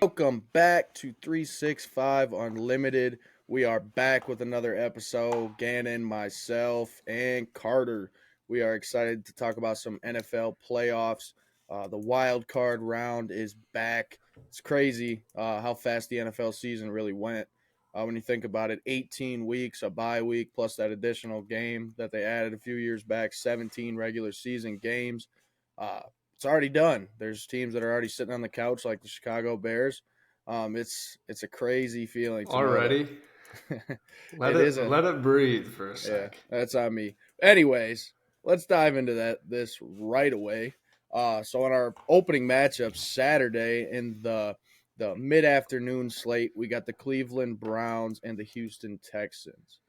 Welcome back to 365 Unlimited. We are back with another episode. Gannon, myself, and Carter. We are excited to talk about some NFL playoffs. The Wildcard Round is back. It's crazy how fast the NFL season really went. When you think about it, 18 weeks, a bye week, plus that additional game that they added a few years back, 17 regular season games. Uh, it's already done. There's teams that are already sitting on the couch, like the Chicago Bears. It's a crazy feeling to know Already? that Let it it is a let it breathe for a yeah. sec. That's on me. Anyways, let's dive into this right away. So in our opening matchup Saturday in the mid afternoon slate, we got the Cleveland Browns and the Houston Texans.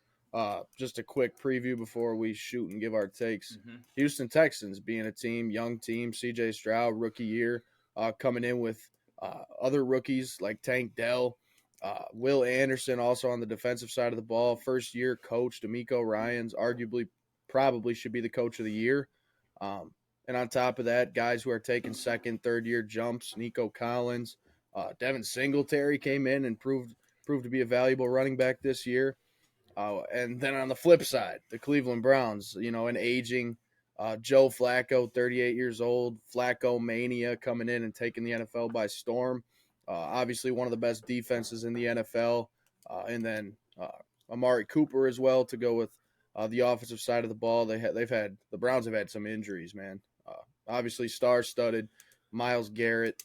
Just a quick preview before we shoot and give our takes. Houston Texans being a team, young team, CJ Stroud, rookie year, coming in with other rookies like Tank Dell, Will Anderson also on the defensive side of the ball. First year coach DeMeco Ryans arguably probably should be the coach of the year. And on top of that, guys who are taking second, third year jumps, Nico Collins, Devin Singletary came in and proved to be a valuable running back this year. And then on the flip side, the Cleveland Browns, an aging Joe Flacco, 38 years old, Flacco mania coming in and taking the NFL by storm. Obviously, one of the best defenses in the NFL. And then Amari Cooper as well to go with the offensive side of the ball. The Browns have had some injuries, man. Obviously, star-studded Myles Garrett.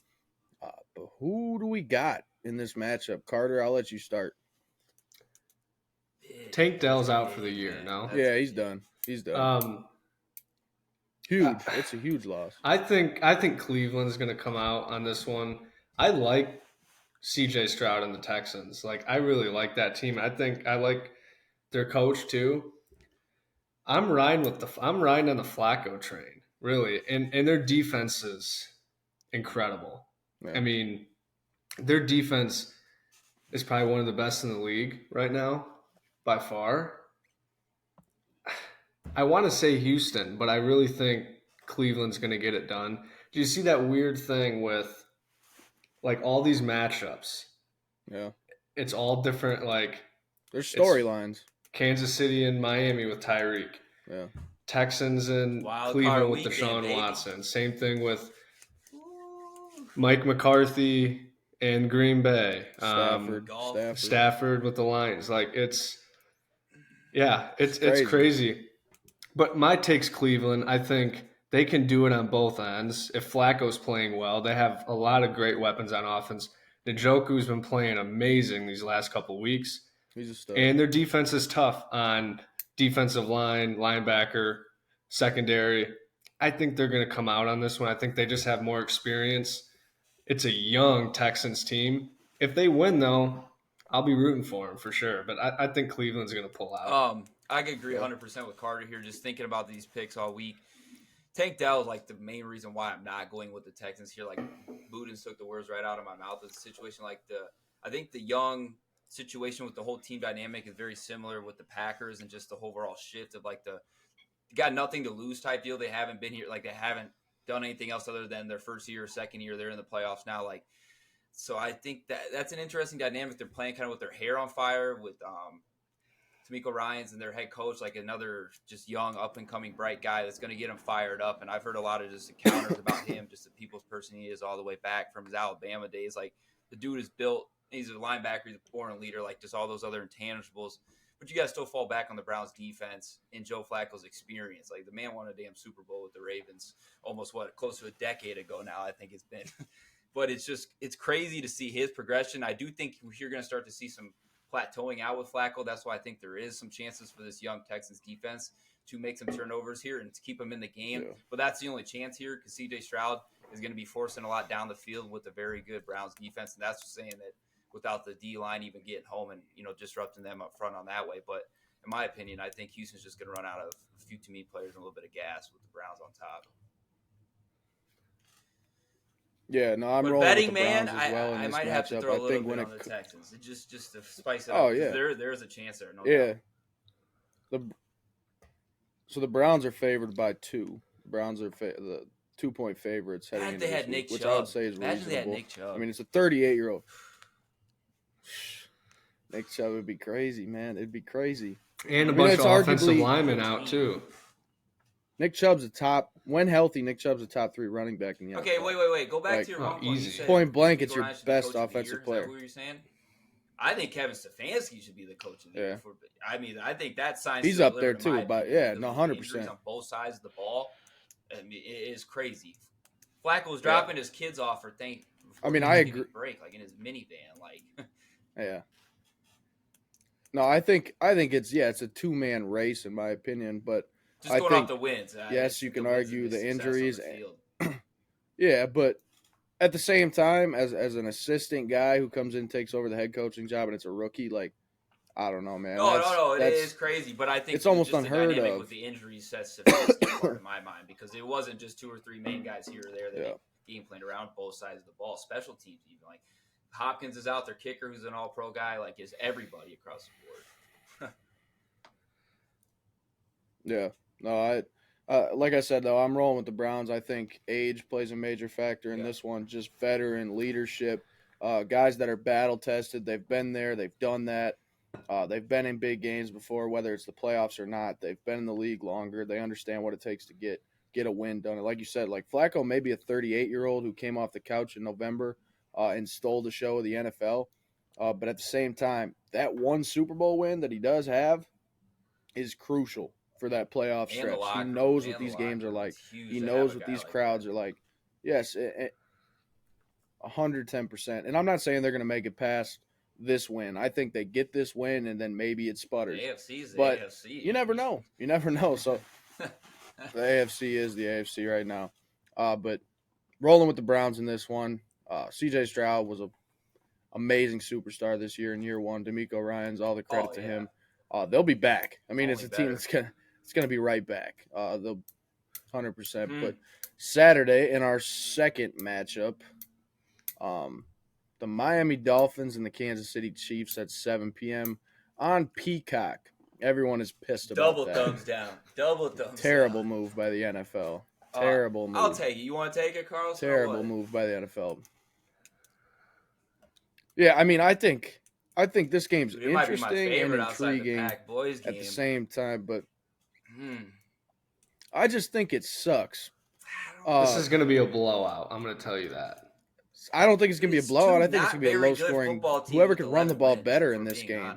But who do we got in this matchup? Carter, I'll let you start. Tank Dell's out for the year, no? Yeah, he's done. He's done. Huge. It's a huge loss. I think Cleveland's going to come out on this one. I like CJ Stroud and the Texans. Like, I really like that team. I think I like their coach too. I'm riding on the Flacco train, really, and their defense is incredible. Yeah. I mean, their defense is probably one of the best in the league right now, by far. I want to say Houston, but I really think Cleveland's going to get it done. Do you see that weird thing with like all these matchups? Yeah. It's all different. Like there's storylines. Kansas City and Miami with Tyreek. Yeah. Texans and Cleveland with Deshaun Watson. Same thing with Mike McCarthy and Green Bay. Stafford with the Lions. Like it's crazy. But my take's Cleveland. I think they can do it on both ends. If Flacco's playing well, they have a lot of great weapons on offense. Njoku's been playing amazing these last couple of weeks. He's a stud. And their defense is tough on defensive line, linebacker, secondary. I think they're going to come out on this one. I think they just have more experience. It's a young Texans team. If they win, though, I'll be rooting for them for sure. But I think Cleveland's going to pull out. I could agree 100% with Carter here. Just thinking about these picks all week. Tank Dell is like the main reason why I'm not going with the Texans here. Like Budenz took the words right out of my mouth. It's a situation like I think the young situation with the whole team dynamic is very similar with the Packers and just the overall shift of like you got nothing to lose type deal. They haven't been here. Like they haven't done anything else other than their first year or second year. They're in the playoffs now. Like, so I think that's an interesting dynamic. They're playing kind of with their hair on fire with DeMeco Ryans and their head coach, like another just young, up-and-coming, bright guy that's going to get him fired up. And I've heard a lot of just encounters about him, just the people's person he is all the way back from his Alabama days. Like, the dude is built. He's a linebacker. He's a born leader, like just all those other intangibles. But you guys still fall back on the Browns' defense and Joe Flacco's experience. Like, the man won a damn Super Bowl with the Ravens almost, close to a decade ago now, I think it's been. But it's crazy to see his progression. I do think you're going to start to see some plateauing out with Flacco. That's why I think there is some chances for this young Texans defense to make some turnovers here and to keep them in the game. Yeah. But that's the only chance here because CJ Stroud is going to be forcing a lot down the field with a very good Browns defense. And that's just saying that without the D-line even getting home and, disrupting them up front on that way. But in my opinion, I think Houston's just going to run out of a few too many players and a little bit of gas with the Browns on top. Yeah, no, I'm rolling betting, with the Browns man, as well in I this might matchup. have to throw a little bit on the Texans. Just to spice it up. Oh, yeah. There's a chance there. No doubt. So the Browns are favored by 2. The Browns are 2-point favorites heading Imagine into they this had week, Nick which Chubb. I would say is Imagine they had reasonable. Nick Chubb. I mean, it's a 38-year-old. Nick Chubb would be crazy, man. It'd be crazy. And a I mean, bunch it's of offensive arguably- linemen out, too. Nick Chubb's when healthy, Nick Chubb's a top 3 running back in the NFL. Okay, wait. Go back Like, to your one point. You easy. said Point blank, D'Amico it's your Ryan should be best coach of the offensive year. Is player. that what you're saying? I think Kevin Stefanski should be the coach of the year. I mean, I think that signs. He's to up there deliver, in my too, but opinion, yeah, because no, of the 100%. injuries on both sides of the ball. I mean, it is crazy. Flacco's dropping his kids off for I mean, he I didn't agree. even break like in his minivan, like. Yeah. No, I think it's a 2-man race in my opinion, but Just I going think off the wins. yes, you can wins argue and the success on injuries. the field. Yeah, but at the same time, as an assistant guy who comes in and takes over the head coaching job and it's a rookie, like I don't know, man. No, it is crazy, but I think it's almost just unheard the dynamic of. with the injuries sets Stefanski apart in my mind, because it wasn't just 2 or 3 main guys here or there that they game planned around both sides of the ball, special teams even. Like Hopkins is out, their kicker who's an all-pro guy, like is everybody across the board. Yeah. No, like I said though, I'm rolling with the Browns. I think age plays a major factor in this one. Just veteran leadership, guys that are battle tested. They've been there. They've done that. They've been in big games before, whether it's the playoffs or not. They've been in the league longer. They understand what it takes to get a win done. And like you said, like Flacco may be a 38-year-old who came off the couch in November and stole the show of the NFL. But at the same time, that one Super Bowl win that he does have is crucial for that playoff stretch. He knows what these games are like. He knows what these crowds are like. Yes, 110%. And I'm not saying they're going to make it past this win. I think they get this win and then maybe it sputters. The AFC is the but AFC. You never know. You never know. So the AFC is the AFC right now. But rolling with the Browns in this one. CJ Stroud was an amazing superstar this year in year one. D'Amico Ryan's all the credit to him. They'll be back. I mean, it's a team that's going to be right back. They'll 100%. But Saturday in our second matchup, the Miami Dolphins and the Kansas City Chiefs at 7 p.m. on Peacock. Everyone is pissed about that. Double thumbs down. Double thumbs Terrible down. move by the NFL. Terrible move. I'll take it. You want to take it, Carlson? Terrible move by the NFL. Yeah, I mean, I think this game's interesting and intriguing at the same time, but I just think it sucks. This is going to be a blowout. I'm going to tell you that. I don't think it's going to be a blowout. I think it's going to be a low-scoring. Whoever can run the ball better in this game.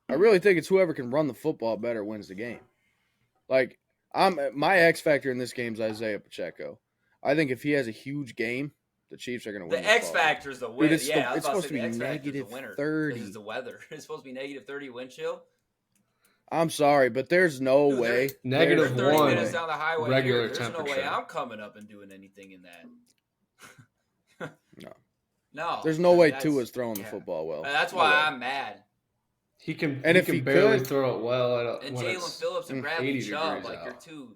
I really think it's whoever can run the football better wins the game. Like my X factor in this game is Isaiah Pacheco. I think if he has a huge game, the Chiefs are going to win. The X factor is the win. Dude, it's supposed to be negative 30. It's the weather. It's supposed to be negative 30 wind chill. I'm sorry, but there's no way. Negative 30 1 minutes down the highway regular here. There's temperature. no way I'm coming up and doing anything in that. No. There's no way Tua's throwing the football well. That's why I'm mad. He can he barely could, throw it well. And Jalen Phillips and Bradley Chubb, like they're two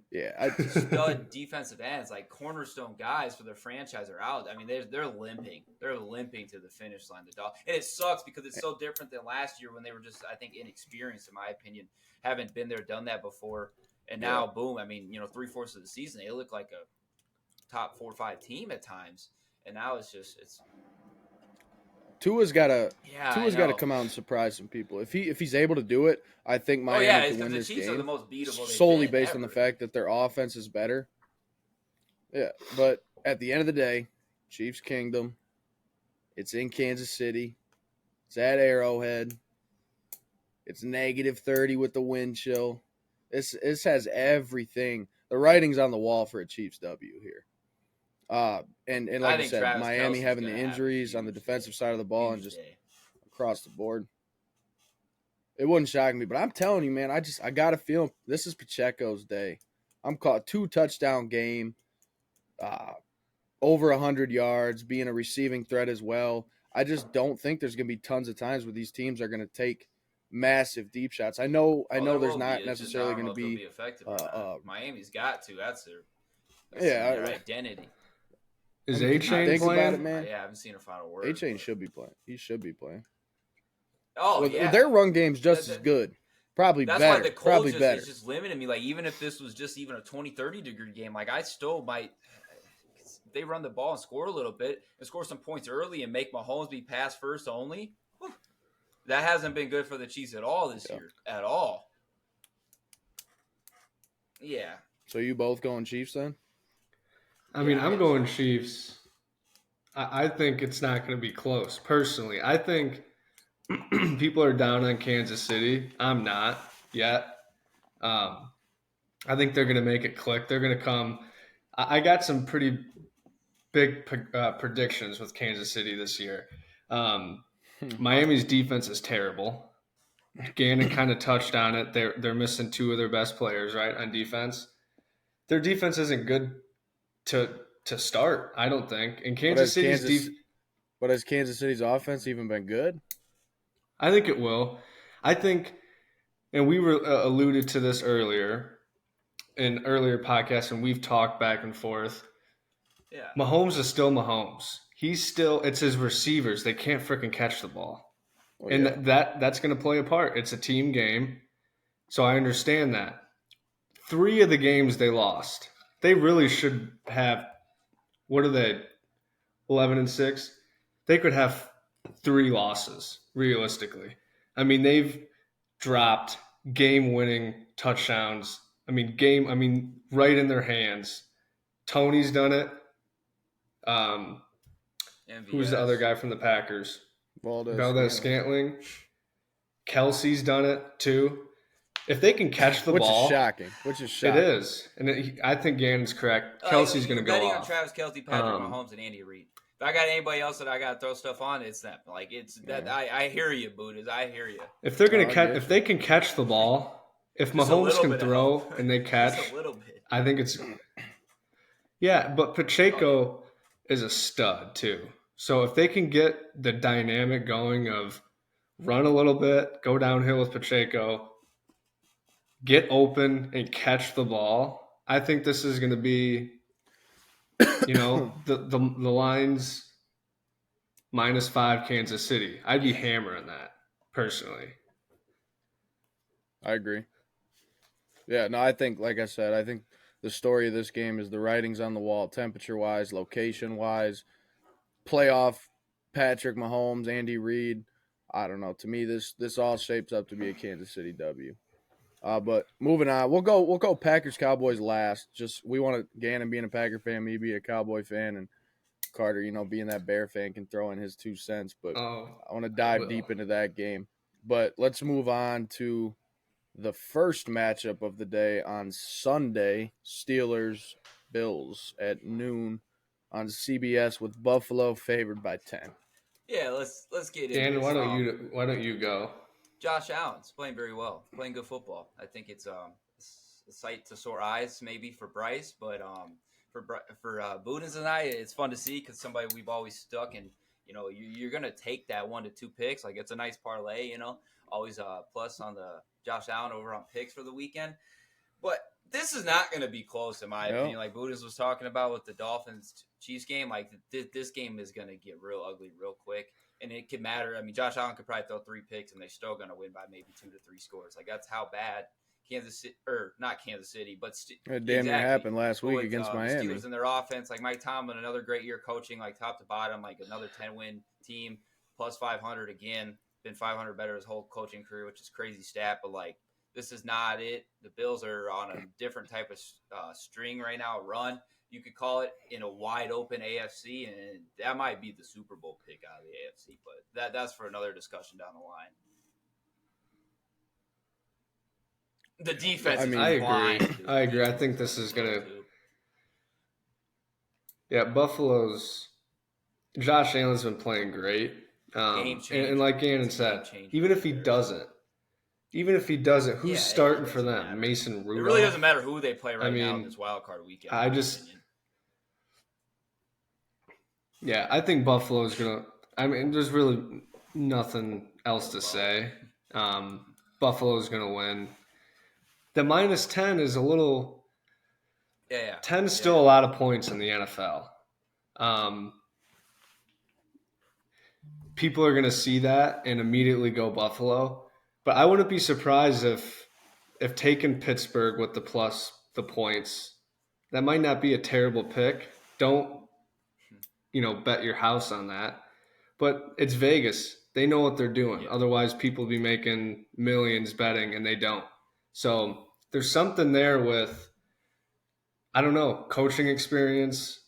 stud defensive ends, like cornerstone guys for their franchise are out. I mean, they're limping. They're limping to the finish line. And it sucks because it's so different than last year when they were just, I think, inexperienced, in my opinion. Haven't been there, done that before. And now, boom, I mean, 3/4 of the season, they look like a top 4 or 5 team at times. And now it's Tua's got to come out and surprise some people. If he's able to do it, I think Miami can win this game. Are the most beatable solely based on the fact that their offense is better. Yeah, but at the end of the day, Chiefs Kingdom. It's in Kansas City. It's at Arrowhead. It's negative 30 with the wind chill. This has everything. The writing's on the wall for a Chiefs W here. And like I said, Travis Miami having the injuries on the defensive side of the ball and just across the board. It wouldn't shock me, but I'm telling you, man, I got a feeling this is Pacheco's day. I'm caught 2-touchdown game, over 100 yards, being a receiving threat as well. I just don't think there's going to be tons of times where these teams are going to take massive deep shots. I know there's not necessarily going to be Miami's got to. That's their identity. Is A-Chain playing? About it, man. Yeah, I haven't seen her final word. A-Chain should be playing. He should be playing. Oh, yeah. Their run game's just as good. Probably That's better. why the cold Probably just better. it's just limited me. Like even if this was just even a 20, 30 degree game, like I still might. If they run the ball and score a little bit and score some points early and make Mahomes be pass first only. Whew, that hasn't been good for the Chiefs at all this year. At all. Yeah. So you both going Chiefs then? I mean, I'm going Chiefs. I think it's not going to be close. Personally, I think people are down on Kansas City. I'm not yet. I think they're going to make it click. They're going to come. I got some pretty big predictions with Kansas City this year. Miami's defense is terrible. Gannon kind of touched on it. They're missing two of their best players, right, on defense. Their defense isn't good to start, I don't think. And Kansas City's But has Kansas City's offense even been good? I think it will. I think, and we were alluded to this earlier in earlier podcasts, and we've talked back and forth. Yeah. Mahomes is still Mahomes. It's his receivers. They can't freaking catch the ball. Oh, and yeah. that's going to play a part. It's a team game. So I understand that. 3 of the games they lost. They really should have, what are they, 11-6? They could have 3 losses, realistically. I mean, they've dropped game-winning touchdowns. Right in their hands. Tony's done it. Who's the other guy from the Packers? Valdez-Scantling. Kelsey's done it too. If they can catch the ball, which is shocking. It is, and I think Gannon's correct. Kelsey's going to go betting off. on Travis Kelce, Patrick Mahomes, and Andy Reid. If I got anybody else that I got to throw stuff on, it's them. Like it's that. Yeah. I hear you, Budenz. I hear you. If they're going to catch, if they can catch the ball, if just Mahomes can throw and they catch, I think it's. Yeah, but Pacheco is a stud too. So if they can get the dynamic going of run a little bit, go downhill with Pacheco, get open and catch the ball, I think this is going to be, the line's -5 Kansas City. I'd be hammering that personally. I agree. Yeah, no, I think, like I said, I think the story of this game is the writing's on the wall, temperature-wise, location-wise, playoff Patrick Mahomes, Andy Reid. I don't know. To me, this all shapes up to be a Kansas City W. But moving on, we'll go Packers Cowboys last. Just we want Gannon being a Packer fan, me being a Cowboy fan, and Carter, being that Bear fan, can throw in his 2 cents. But I want to dive deep into that game. But let's move on to the first matchup of the day on Sunday: Steelers-Bills at noon on CBS, with Buffalo favored by 10. Yeah, let's get into Dan, why don't you go? Josh Allen's playing very well, playing good football. I think it's a sight to sore eyes maybe for Bryce, but for Budenz and I, it's fun to see because somebody we've always stuck, and you're gonna take that 1 to 2 picks. Like it's a nice parlay, always a plus on the Josh Allen over on picks for the weekend. But this is not going to be close in my opinion. Like Budenz was talking about with the Dolphins-Chiefs game, like this game is going to get real ugly real quick. And it could matter. I mean, Josh Allen could probably throw 3 picks and they're still going to win by maybe 2 to 3 scores. Like that's how bad not Kansas City, but it damn near happened last week against Miami. Steelers in their offense, like Mike Tomlin, another great year coaching, like top to bottom, like another 10-win team, plus 500 again. Been 500 better his whole coaching career, which is crazy stat. But like, this is not it. The Bills are on a different type of string right now, a run. You could call it in a wide open AFC, and that might be the Super Bowl pick out of the AFC. But that's for another discussion down the line. The defense is blind. I agree. I think this is going to – yeah, Buffalo's – Josh Allen's been playing great. And like Gannon said, even if he doesn't, who's starting for them? Matter. Mason Rudolph? It really doesn't matter who they play now in this wildcard weekend. I think Buffalo's going to – there's really nothing else to say. Buffalo's going to win. The -10 is a little – 10 is still a lot of points in the NFL. People are going to see that and immediately go Buffalo. But I wouldn't be surprised if taking Pittsburgh with the points, that might not be a terrible pick. Don't, bet your house on that. But it's Vegas. They know what they're doing. Yeah. Otherwise, people would be making millions betting, and they don't. So there's something there with, I don't know, coaching experience.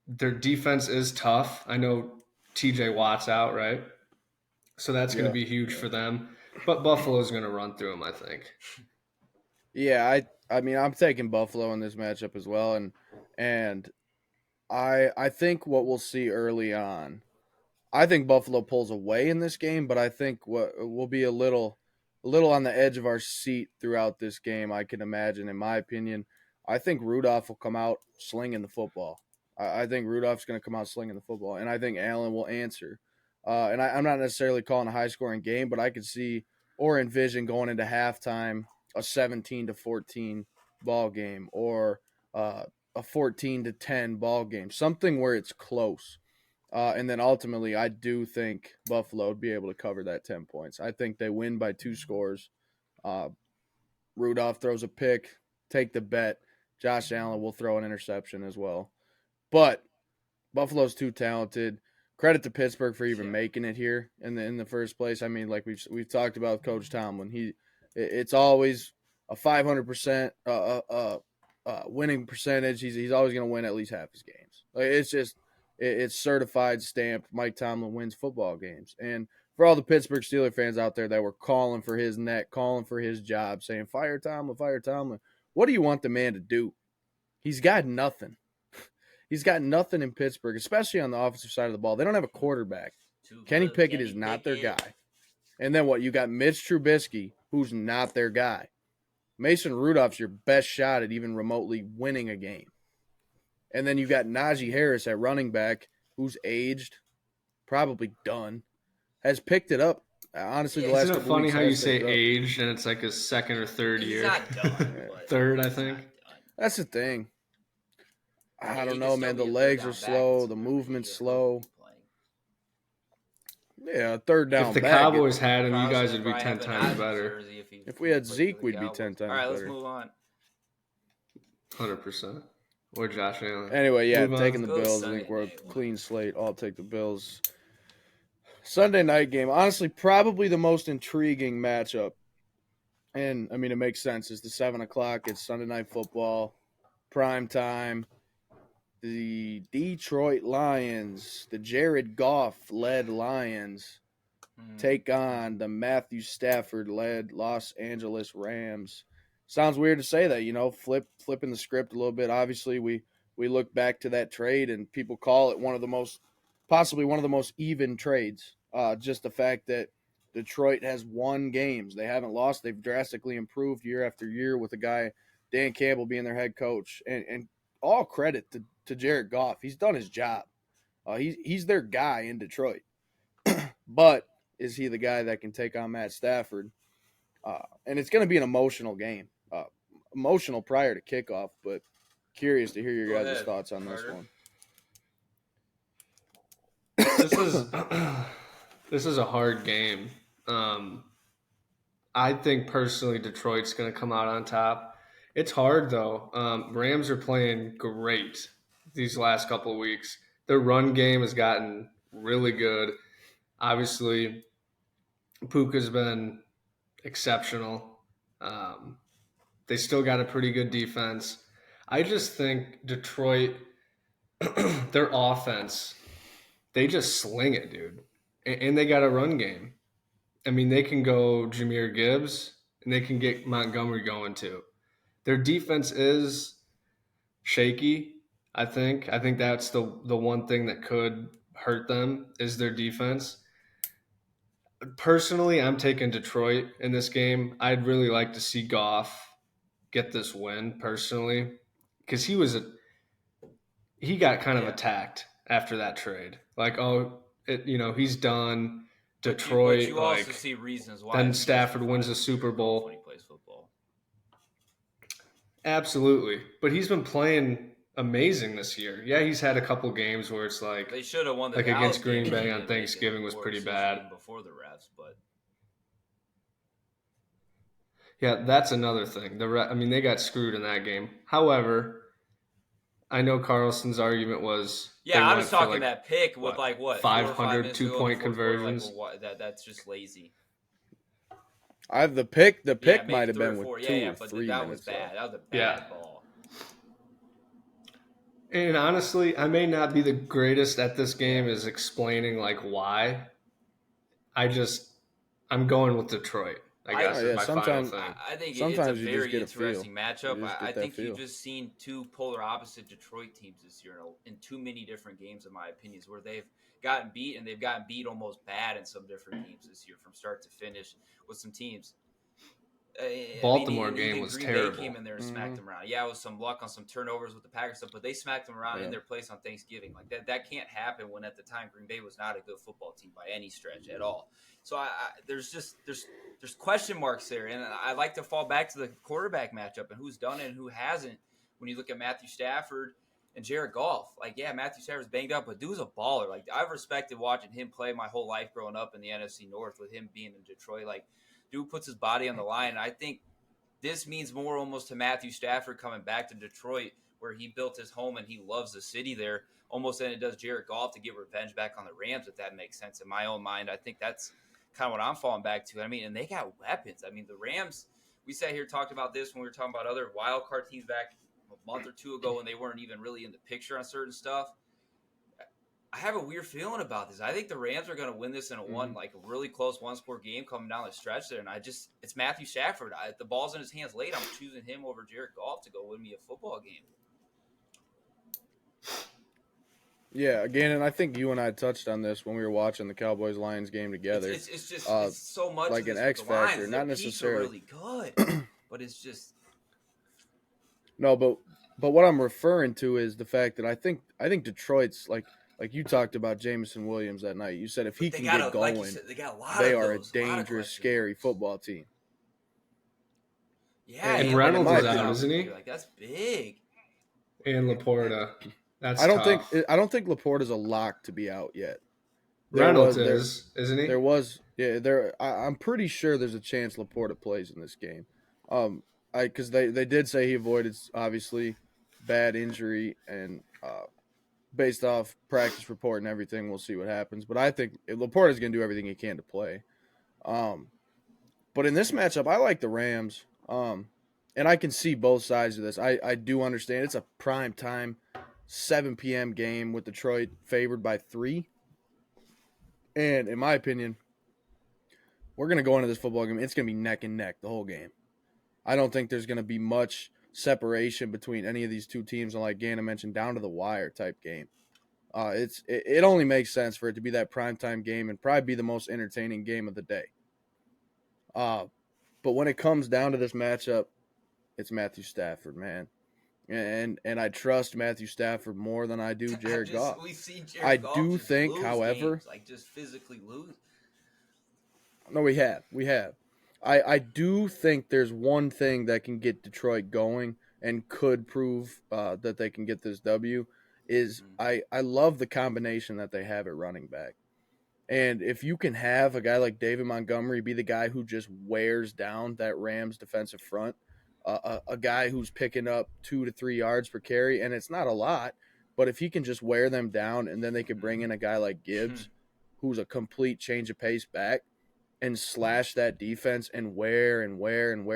Their defense is tough. I know TJ Watt's out, right? So that's going to be huge for them. But Buffalo's going to run through them, I think. Yeah, I mean, I'm taking Buffalo in this matchup as well, and I think what we'll see early on, I think Buffalo pulls away in this game, but I think what will be a little on the edge of our seat throughout this game. I can imagine, in my opinion, I think Rudolph will come out slinging the football. I think Rudolph's going to come out slinging the football, and I think Allen will answer. And I'm not necessarily calling a high-scoring game, but I could see or envision going into halftime a 17-14 ball game or a 14-10 ball game, something where it's close. And then ultimately, I do think Buffalo would be able to cover that 10 points. I think they win by 2 scores. Rudolph throws a pick, take the bet. Josh Allen will throw an interception as well. But Buffalo's too talented. Credit to Pittsburgh for even making it here in the first place. I mean, like we've talked about with Coach Tomlin. It's always a 500% winning percentage. He's always going to win at least half his games. Like, it's certified, stamped. Mike Tomlin wins football games. And for all the Pittsburgh Steelers fans out there that were calling for his neck, calling for his job, saying, fire Tomlin, fire Tomlin. What do you want the man to do? He's got nothing. He's got nothing in Pittsburgh, especially on the offensive side of the ball. They don't have a quarterback. Kenny Pickett is not their guy. And then what? You got Mitch Trubisky, who's not their guy. Mason Rudolph's your best shot at even remotely winning a game. And then you got Najee Harris at running back, who's aged, probably done, has picked it up. Honestly, the last couple couple weeks. Isn't it funny how you say aged and it's like his second or third year? Not done, Third, I think. That's the thing. I don't know, man. The legs are slow. The movement's slow. Yeah, third down. If the Cowboys had him, you guys would be 10 times better. If we had Zeke, we'd be 10 times better. All right, let's move on. 100%. Or Josh Allen. Anyway, yeah, taking the Bills. I think we're a clean slate. I'll take the Bills. Sunday night game. Honestly, probably the most intriguing matchup. And, I mean, it makes sense. It's the 7 o'clock. It's Sunday Night Football. Prime time. The Detroit Lions, the Jared Goff-led Lions, take on the Matthew Stafford-led Los Angeles Rams. Sounds weird to say that, flipping the script a little bit. Obviously, we look back to that trade, and people call it possibly one of the most even trades. Just the fact that Detroit has won games. They haven't lost. They've drastically improved year after year with a guy, Dan Campbell, being their head coach. And all credit to Jared Goff. He's done his job. He's their guy in Detroit. But is he the guy that can take on Matt Stafford? And it's going to be an emotional game. Emotional prior to kickoff, but curious to hear your guys' thoughts on this one. This is a hard game. I think personally Detroit's going to come out on top. It's hard, though. Rams are playing great these last couple of weeks. Their run game has gotten really good. Obviously, Puka's been exceptional. They still got a pretty good defense. I just think Detroit, their offense, they just sling it, dude. And they got a run game. I mean, they can go Jahmyr Gibbs, and they can get Montgomery going, too. Their defense is shaky, I think. I think that's the one thing that could hurt them is their defense. Personally, I'm taking Detroit in this game. I'd really like to see Goff get this win, personally, because he got kind of attacked after that trade. Like, he's done. Detroit, but you also see reasons why. Then Stafford wins the Super Bowl. When he plays football. Absolutely. But he's been playing amazing this year. Yeah, he's had a couple games where it's like they should have won the like Dallas against Green game Bay on Thanksgiving was pretty bad. Before the refs, but Yeah, that's another thing. I mean, they got screwed in that game. However, I know Carlson's argument was they Yeah, I'm went just for talking like that pick with what like what 500 4 or 5 minutes to go in the 2-point fourth quarter. Like, well, conversions. what? That's just lazy. I have the pick. The Yeah, pick maybe might have 3 or been with 4. 2 Yeah, or but 3 that was minutes bad. left. That was a Yeah. bad ball. And honestly, I may not be the greatest at this game Yeah. is explaining like why. I'm going with Detroit, I guess, Oh is yeah, my final sometimes thing. I think it's a sometimes you just very get a feel. interesting matchup. You just I get that think you've feel. just seen two polar opposite Detroit teams this year in too many different games, in my opinion, where they've gotten beat and they've gotten beat almost bad in some different games this year from start to finish with some teams. I mean, Baltimore game even was Green Bay terrible. came in there and smacked them around. Yeah, it was some luck on some turnovers with the Packers stuff, but they smacked them around in their place on Thanksgiving. Like that can't happen when at the time Green Bay was not a good football team by any stretch at all. So there's question marks there, and I like to fall back to the quarterback matchup and who's done it and who hasn't. When you look at Matthew Stafford and Jared Goff, like yeah, Matthew Stafford's banged up, but dude's a baller. Like I've respected watching him play my whole life growing up in the NFC North with him being in Detroit. Like dude puts his body on the line, and I think this means more almost to Matthew Stafford coming back to Detroit, where he built his home and he loves the city there, almost than it does Jared Goff to get revenge back on the Rams, if that makes sense. In my own mind, I think that's kind of what I'm falling back to. I mean, and they got weapons. I mean, the Rams, we sat here talked about this when we were talking about other wild card teams back a month or two ago when they weren't even really in the picture on certain stuff. I have a weird feeling about this. I think the Rams are going to win this in a really close one-score game coming down the stretch there. And it's Matthew Stafford. The ball's in his hands late. I'm choosing him over Jared Goff to go win me a football game. Yeah, again, and I think you and I touched on this when we were watching the Cowboys-Lions game together. It's just it's so much like of an this X with the Lions. factor, Their not peaks necessarily are really good, but it's just no. But what I'm referring to is the fact that I think Detroit's like you talked about Jameson Williams that night. You said if he can get going, like you said, they got a lot they of are those, a dangerous, scary football team. Yeah, And Reynolds is out, isn't he? Like that's big. And Laporta. That's I don't tough. think Laporta's a lock to be out yet. Reynolds isn't he? I'm pretty sure there's a chance Laporta plays in this game. Because they did say he avoided obviously bad injury and based off practice report and everything, we'll see what happens. But I think Laporta's going to do everything he can to play. But in this matchup, I like the Rams. And I can see both sides of this. I do understand it's a prime time 7 p.m. game with Detroit favored by 3. And in my opinion, we're going to go into this football game. It's going to be neck and neck the whole game. I don't think there's going to be much separation between any of these two teams. And like Gannon mentioned, down to the wire type game. It only makes sense for it to be that primetime game and probably be the most entertaining game of the day. But when it comes down to this matchup, it's Matthew Stafford, man. And I trust Matthew Stafford more than I do Jared Goff. We see Jared Goff do just think, lose however, games, like just physically lose. No, we have. I do think there's one thing that can get Detroit going and could prove that they can get this W is I love the combination that they have at running back. And if you can have a guy like David Montgomery be the guy who just wears down that Rams defensive front, a guy who's picking up 2 to 3 yards per carry, and it's not a lot, but if he can just wear them down and then they could bring in a guy like Gibbs, who's a complete change of pace back, and slash that defense and wear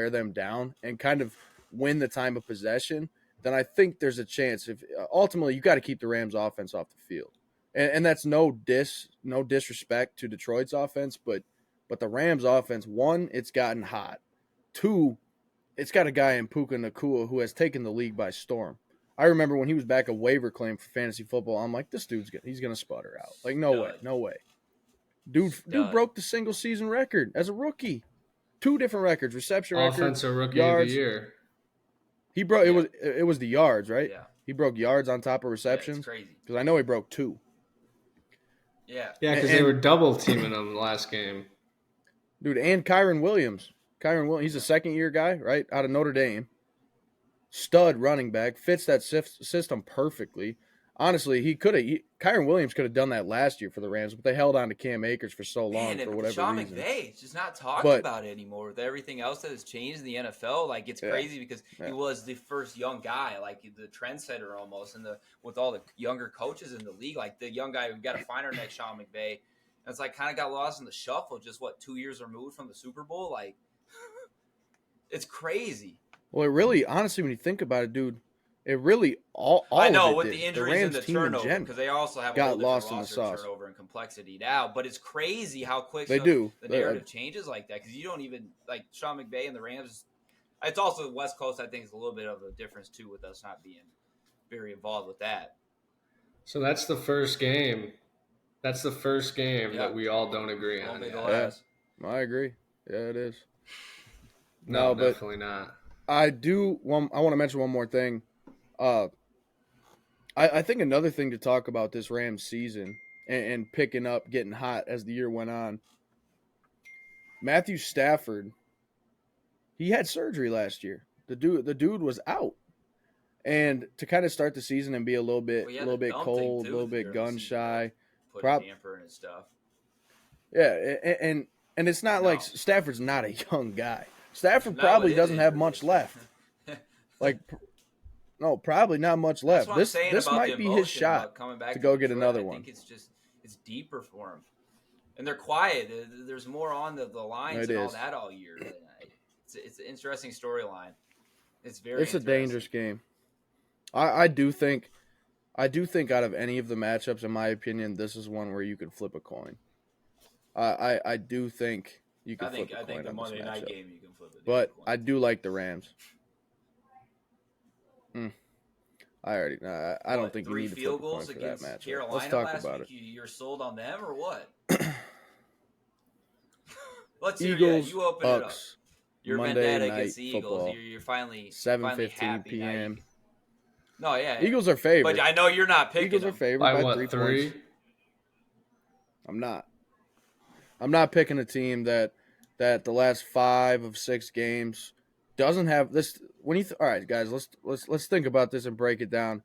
them down and kind of win the time of possession, then I think there's a chance. If ultimately you got to keep the Rams offense off the field. And that's no disrespect to Detroit's offense, but the Rams offense, one, it's gotten hot. Two, it's got a guy in Puka Nacua who has taken the league by storm. I remember when he was back a waiver claim for fantasy football, I'm like, this he's going to sputter out. Like, no way. Dude broke the single season record as a rookie. 2 different records, reception record, Offensive rookie yards. of the year. He broke it was the yards, right? Yeah. He broke yards on top of receptions. It's crazy. Because I know he broke 2. Yeah. Yeah, because they were double teaming him last game. Dude, and Kyron Williams, he's a second-year guy, right, out of Notre Dame. Stud running back, fits that system perfectly. honestly, Kyron Williams could have done that last year for the Rams, but they held on to Cam Akers for so long for whatever Sean reason. McVay, it's just not talked But- about anymore with everything else that has changed in the NFL. Like, it's Yeah. crazy because Yeah. he was the first young guy, like the trendsetter almost, and with all the younger coaches in the league, like the young guy, we got to find our next Sean McVay. And it's like kind of got lost in the shuffle. Just 2 years removed from the Super Bowl, like it's crazy. Well, it really, honestly, when you think about it, dude, it really all I know of it with did. the injuries Rams and the team in turnover, general because they also have a got whole different lost in the roster sauce. turnover and complexity now. But it's crazy how quick They do. the narrative changes like that, because you don't even like Sean McVay and the Rams. It's also the West Coast. I think is a little bit of a difference too, with us not being very involved with that. So that's the first game. That's the first game Yeah. that we all don't agree Won't on. be the yet. last. I agree. Yeah, it is. No, No, but- definitely not. I want to mention one more thing. I think another thing to talk about this Rams season and picking up, getting hot as the year went on. Matthew Stafford, he had surgery last year. The dude was out, and to kind of start the season and be a little bit Well, yeah, the dumb thing, cold, too, a little is the bit early gun season, shy. Put Prob- a damper in his stuff. Yeah, and it's not like No. Stafford's not a young guy. Stafford Not probably with his doesn't have injuries. much left. Like, no, probably not much That's left. what I'm saying This about might the be his emotion shot. about coming back to go get Detroit. another I one. think it's deeper for him, and they're quiet. There's more on the lines It and all is. that all year. It's an interesting storyline. It's It's a interesting. dangerous game. I do think out of any of the matchups, in my opinion, this is one where you could flip a coin. I do think you could flip a coin I think the on Monday this night matchup. game you can flip it. But I do like the Rams. I don't think you 3 need to flip field a coin goals for that against matchup. Carolina Let's talk last about week. it. You're sold on them or what? Let's hear Eagles, you open it up. Bucks, Your Monday vendetta night against the Eagles. football. You're finally 7:15 happy now. p.m. No, yeah. Eagles are favored. But I know you're not picking Eagles are them. favored By by what, 3 3? points. I'm not picking a team that the last 5 of 6 games doesn't have this. All right, guys, let's think about this and break it down.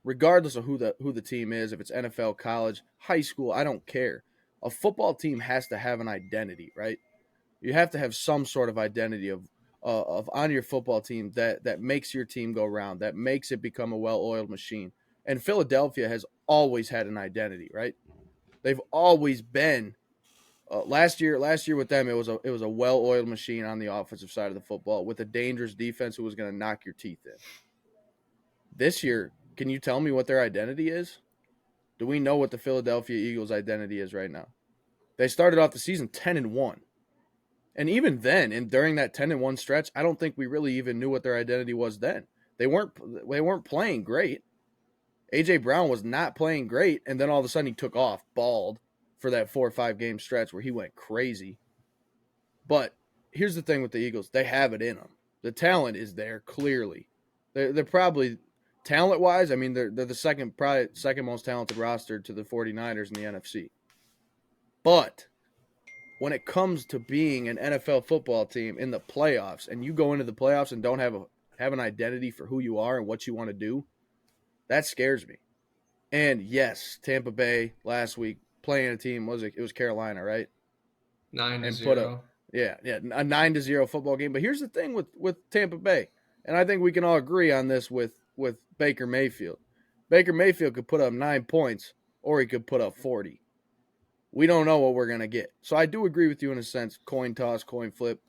Regardless of who the team is, if it's NFL, college, high school, I don't care. A football team has to have an identity, right? You have to have some sort of identity of on your football team that makes your team go round, that makes it become a well-oiled machine. And Philadelphia has always had an identity, right? They've always been. Last year with them, it was a well-oiled machine on the offensive side of the football with a dangerous defense who was going to knock your teeth in. This year, can you tell me what their identity is? Do we know what the Philadelphia Eagles' identity is right now? They started off the season 10-1. And even then, and during that 10-1 stretch, I don't think we really even knew what their identity was then. They weren't playing great. A.J. Brown was not playing great, and then all of a sudden he took off, bald, for that 4 or 5 game stretch where he went crazy. But here's the thing with the Eagles. They have it in them. The talent is there, clearly. They're probably, talent-wise, I mean, they're the second most talented roster to the 49ers in the NFC. But when it comes to being an NFL football team in the playoffs, and you go into the playoffs and don't have an identity for who you are and what you want to do, that scares me. And yes, Tampa Bay last week playing a team, it was Carolina, right? 9-0. A 9-0 football game. But here's the thing with Tampa Bay, and I think we can all agree on this with Baker Mayfield. Baker Mayfield could put up 9 points, or he could put up 40. We don't know what we're going to get. So I do agree with you in a sense, coin toss, coin flip.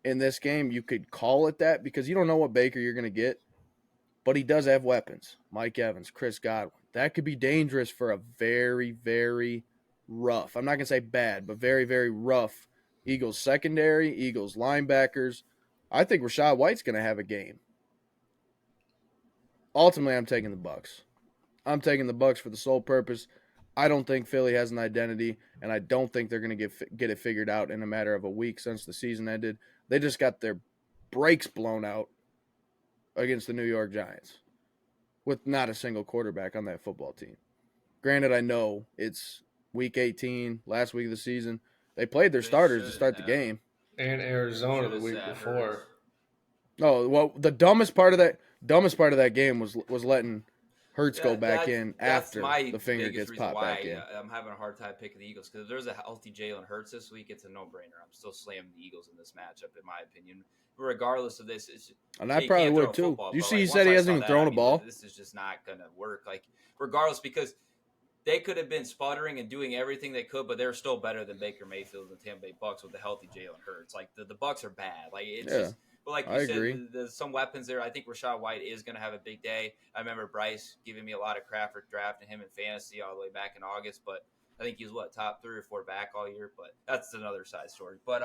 In this game, you could call it that because you don't know what Baker you're going to get, but he does have weapons. Mike Evans, Chris Godwin. That could be dangerous for a very, very rough, I'm not going to say bad, but very, very rough Eagles secondary, Eagles linebackers. I think Rachaad White's going to have a game. Ultimately, I'm taking the Bucks. I'm taking the Bucks for the sole purpose. I don't think Philly has an identity, and I don't think they're going to get it figured out in a matter of a week since the season ended. They just got their brakes blown out against the New York Giants with not a single quarterback on that football team. Granted, I know it's week 18, last week of the season. They played their starters to start the game. And Arizona the week before. No, well, the dumbest part of that game was letting Hurts go back in That's after my the finger biggest gets reason popped why back in. I'm having a hard time picking the Eagles, because if there's a healthy Jalen Hurts this week, it's a no-brainer. I'm still slamming the Eagles in this matchup, in my opinion. Regardless of this, And I probably would too. You see, he said he hasn't even thrown a ball. This is just not going to work. Like, regardless, because they could have been sputtering and doing everything they could, but they're still better than Baker Mayfield and the Tampa Bay Bucks with the healthy Jalen Hurts. Like, the Bucks are bad. Like, it's just. But like you said, there's some weapons there. I think Rachaad White is going to have a big day. I remember Bryce giving me a lot of crap for drafting him in fantasy all the way back in August, but I think he was top 3 or 4 back all year. But that's another side story. But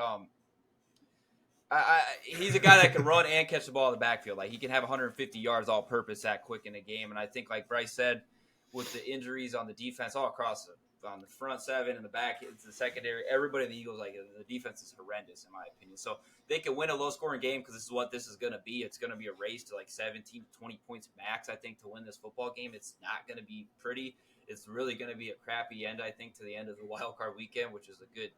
he's a guy that can run and catch the ball in the backfield. Like, he can have 150 yards all purpose that quick in a game. And I think, like Bryce said, with the injuries on the defense all across on the front seven and the back, it's the secondary. Everybody in the Eagles, like, the defense is horrendous in my opinion. So they can win a low-scoring game, because this is what this is going to be. It's going to be a race to like 17 to 20 points max, I think, to win this football game. It's not going to be pretty. It's really going to be a crappy end, I think, to the end of the wild card weekend, which is a good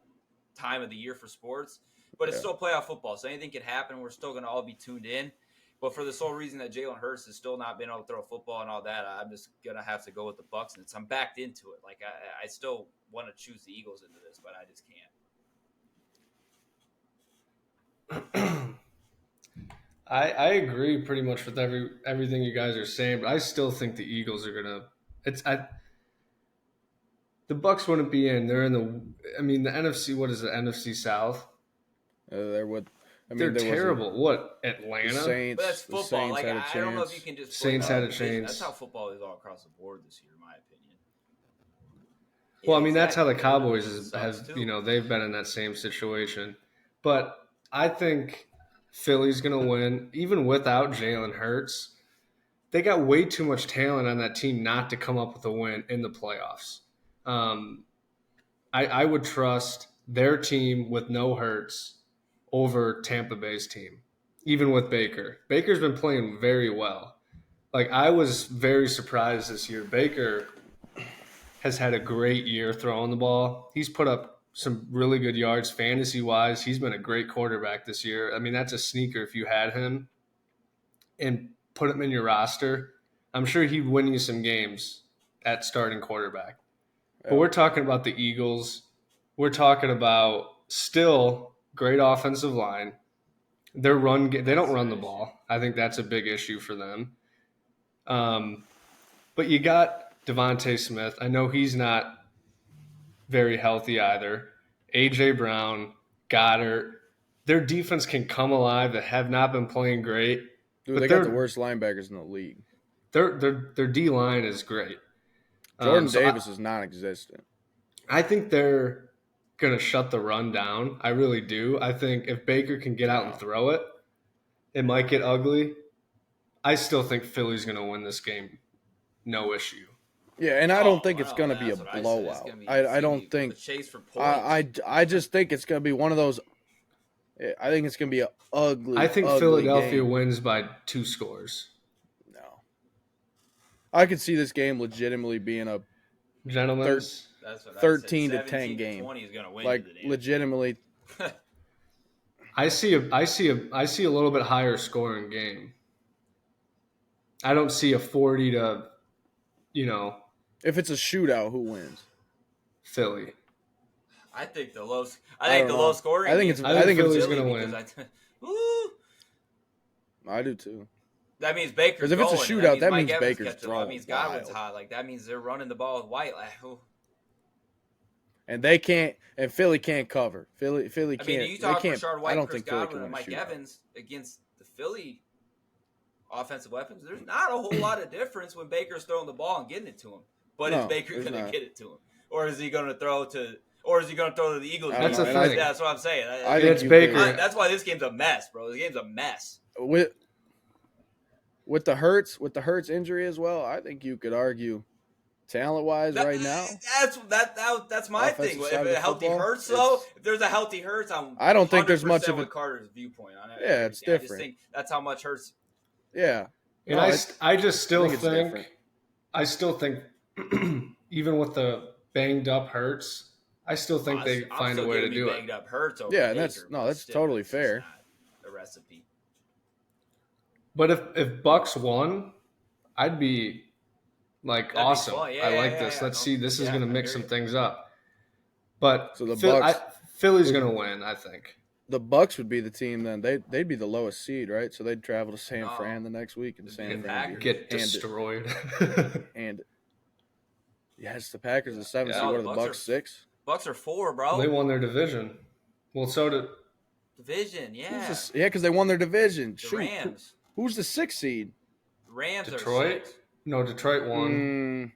time of the year for sports. But it's still playoff football, so anything can happen. We're still going to all be tuned in. But for the sole reason that Jalen Hurts has still not been able to throw a football and all that, I'm just going to have to go with the Bucs. And I'm backed into it. Like, I still want to choose the Eagles into this, but I just can't. I agree pretty much with everything you guys are saying, but I still think the Eagles are going to – the Bucs wouldn't be in. They're in the NFC, what is it, NFC South? They're terrible. What, Atlanta? The Saints, but that's football. Saints like, had a I chance. don't know if you can just Saints had a chance. That's how football is all across the board this year, in my opinion. Well, I mean, that's how the Cowboys they've been in that same situation. But I think Philly's going to win, even without Jalen Hurts. They got way too much talent on that team not to come up with a win in the playoffs. I would trust their team with no Hurts over Tampa Bay's team, even with Baker. Baker's been playing very well. Like, I was very surprised this year. Baker has had a great year throwing the ball. He's put up some really good yards fantasy-wise. He's been a great quarterback this year. I mean, that's a sneaker if you had him and put him in your roster. I'm sure he'd win you some games at starting quarterback. But we're talking about the Eagles. We're talking about still great offensive line. Their they don't run the ball. I think that's a big issue for them. But you got Devontae Smith. I know he's not very healthy either. A.J. Brown, Goddard. Their defense can come alive. They have not been playing great. Dude, they got the worst linebackers in the league. Their D-line is great. Jordan Davis is non-existent. I think they're going to shut the run down. I really do. I think if Baker can get out and throw it, it might get ugly. I still think Philly's going to win this game. No issue. Yeah, and I don't think it's going to be a blowout. I don't think. I just think it's going to be one of those. I think it's going to be an ugly. I think ugly Philadelphia game. wins by 2 scores. No, I could see this game legitimately being a 13 to 10 game. 20 is gonna win, like legitimately. I see a little bit higher scoring game. I don't see a 40 to, If it's a shootout, who wins? Philly. I think the low scoring. I think Philly's going to win. I do too. That means Baker's because if it's a shootout, that means Baker's throwing. That means Godwin's hot. Like, that means they're running the ball with White. Like, and they can't. And Philly can't cover. Philly can't. I mean, you talk Rachaad White, I don't Chris think Philly Godwin, can and win a Mike shootout. Evans against the Philly offensive weapons. There's not a whole lot of difference when Baker's throwing the ball and getting it to him. But is Baker going to get it to him, or is he going to throw to? Or is he going to throw to the Eagles? That's the thing. That's what I'm saying. I think it's Baker. That's why this game's a mess, bro. This game's a mess. With the Hurts injury as well, I think you could argue talent-wise right now. That's my thing. If a healthy Hurts, though, if there's a healthy Hurts, I don't think there's much of with Carter's viewpoint on it. Yeah, it's different. I just think that's how much Hurts. Yeah, and I still think even with the banged up Hurts, I still think they find a way to do it. Banged up Hurts over yeah, Baker, that's totally fair. A recipe. But if Bucks won, I'd be Like, That'd be awesome. fun. I like this. Yeah. Let's No, see. This is yeah, going to I mix hear some you. things up. But So the Bucks, Philly's going to win, I think. the Bucks would be the team then. They'd be the lowest seed, right? So they'd travel to San No. Fran the next week, and It'd be San the Fran Packers. Get and destroyed. and yes, the Packers are 7 seed. Yeah. What No, are the Bucks 6? Bucks are 4, bro. They won their division. Well, so did Division, yeah. Yeah, because they won their division. The Shoot, Rams. who's the 6th seed? Rams are Detroit. 6. No, Detroit won.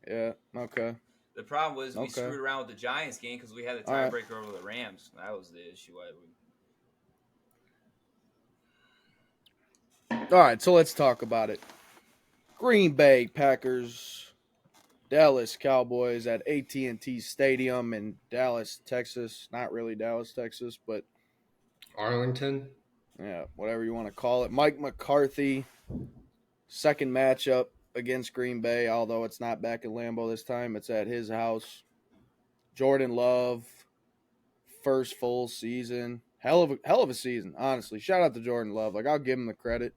Yeah. Okay. The problem was we Okay. screwed around with the Giants game because we had the All right. tiebreaker over the Rams. That was the issue. All right, so let's talk about it. Green Bay Packers, Dallas Cowboys at AT&T Stadium in Dallas, Texas. Not really Dallas, Texas, but Arlington. yeah, whatever you want to call it. Mike McCarthy, second matchup against Green Bay, although it's not back at Lambeau this time. It's at his house. Jordan Love, first full season. Hell of a season, honestly. Shout out to Jordan Love. Like, I'll give him the credit.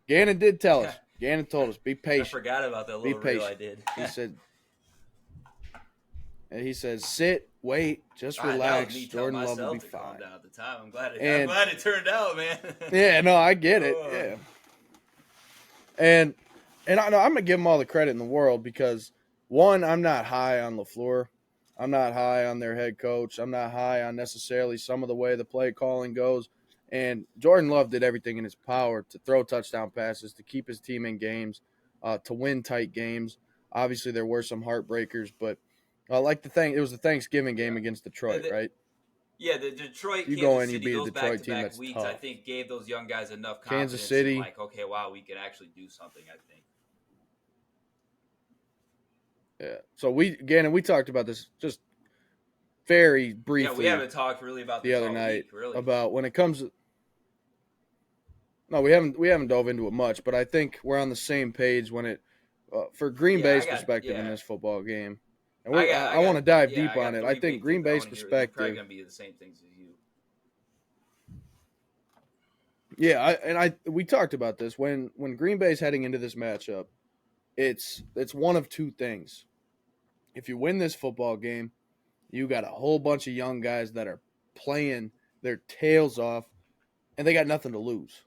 Gannon did tell us. Gannon told us, be I patient. forgot about that little reel I did. He said, sit, wait, just relax. Jordan Love will be fine. Calm down at the time. I'm glad it turned out, man. Yeah, no, I get it. Yeah. And I'm going to give him all the credit in the world because, one, I'm not high on LaFleur. I'm not high on their head coach. I'm not high on necessarily some of the way the play calling goes. And Jordan Love did everything in his power to throw touchdown passes, to keep his team in games, to win tight games. Obviously, there were some heartbreakers, but it was the Thanksgiving game against Detroit, right? Yeah, the Detroit, you Kansas go in, you City, beat a those Detroit team back-to-back that's weeks, tough. I think, gave those young guys enough confidence. Kansas City, like, okay, wow, we can actually do something, I think. Yeah. So we talked about this just very briefly. Yeah, we haven't talked really about this the other all night week, really. about when it comes. No, we haven't dove into it much, but I think we're on the same page when it for Green Bay's perspective in this football game. And I want to dive deep on it. I think Green Bay's perspective. Probably gonna be the same things as you. Yeah, we talked about this when Green Bay's heading into this matchup. It's one of two things. If you win this football game, you got a whole bunch of young guys that are playing their tails off, and they got nothing to lose.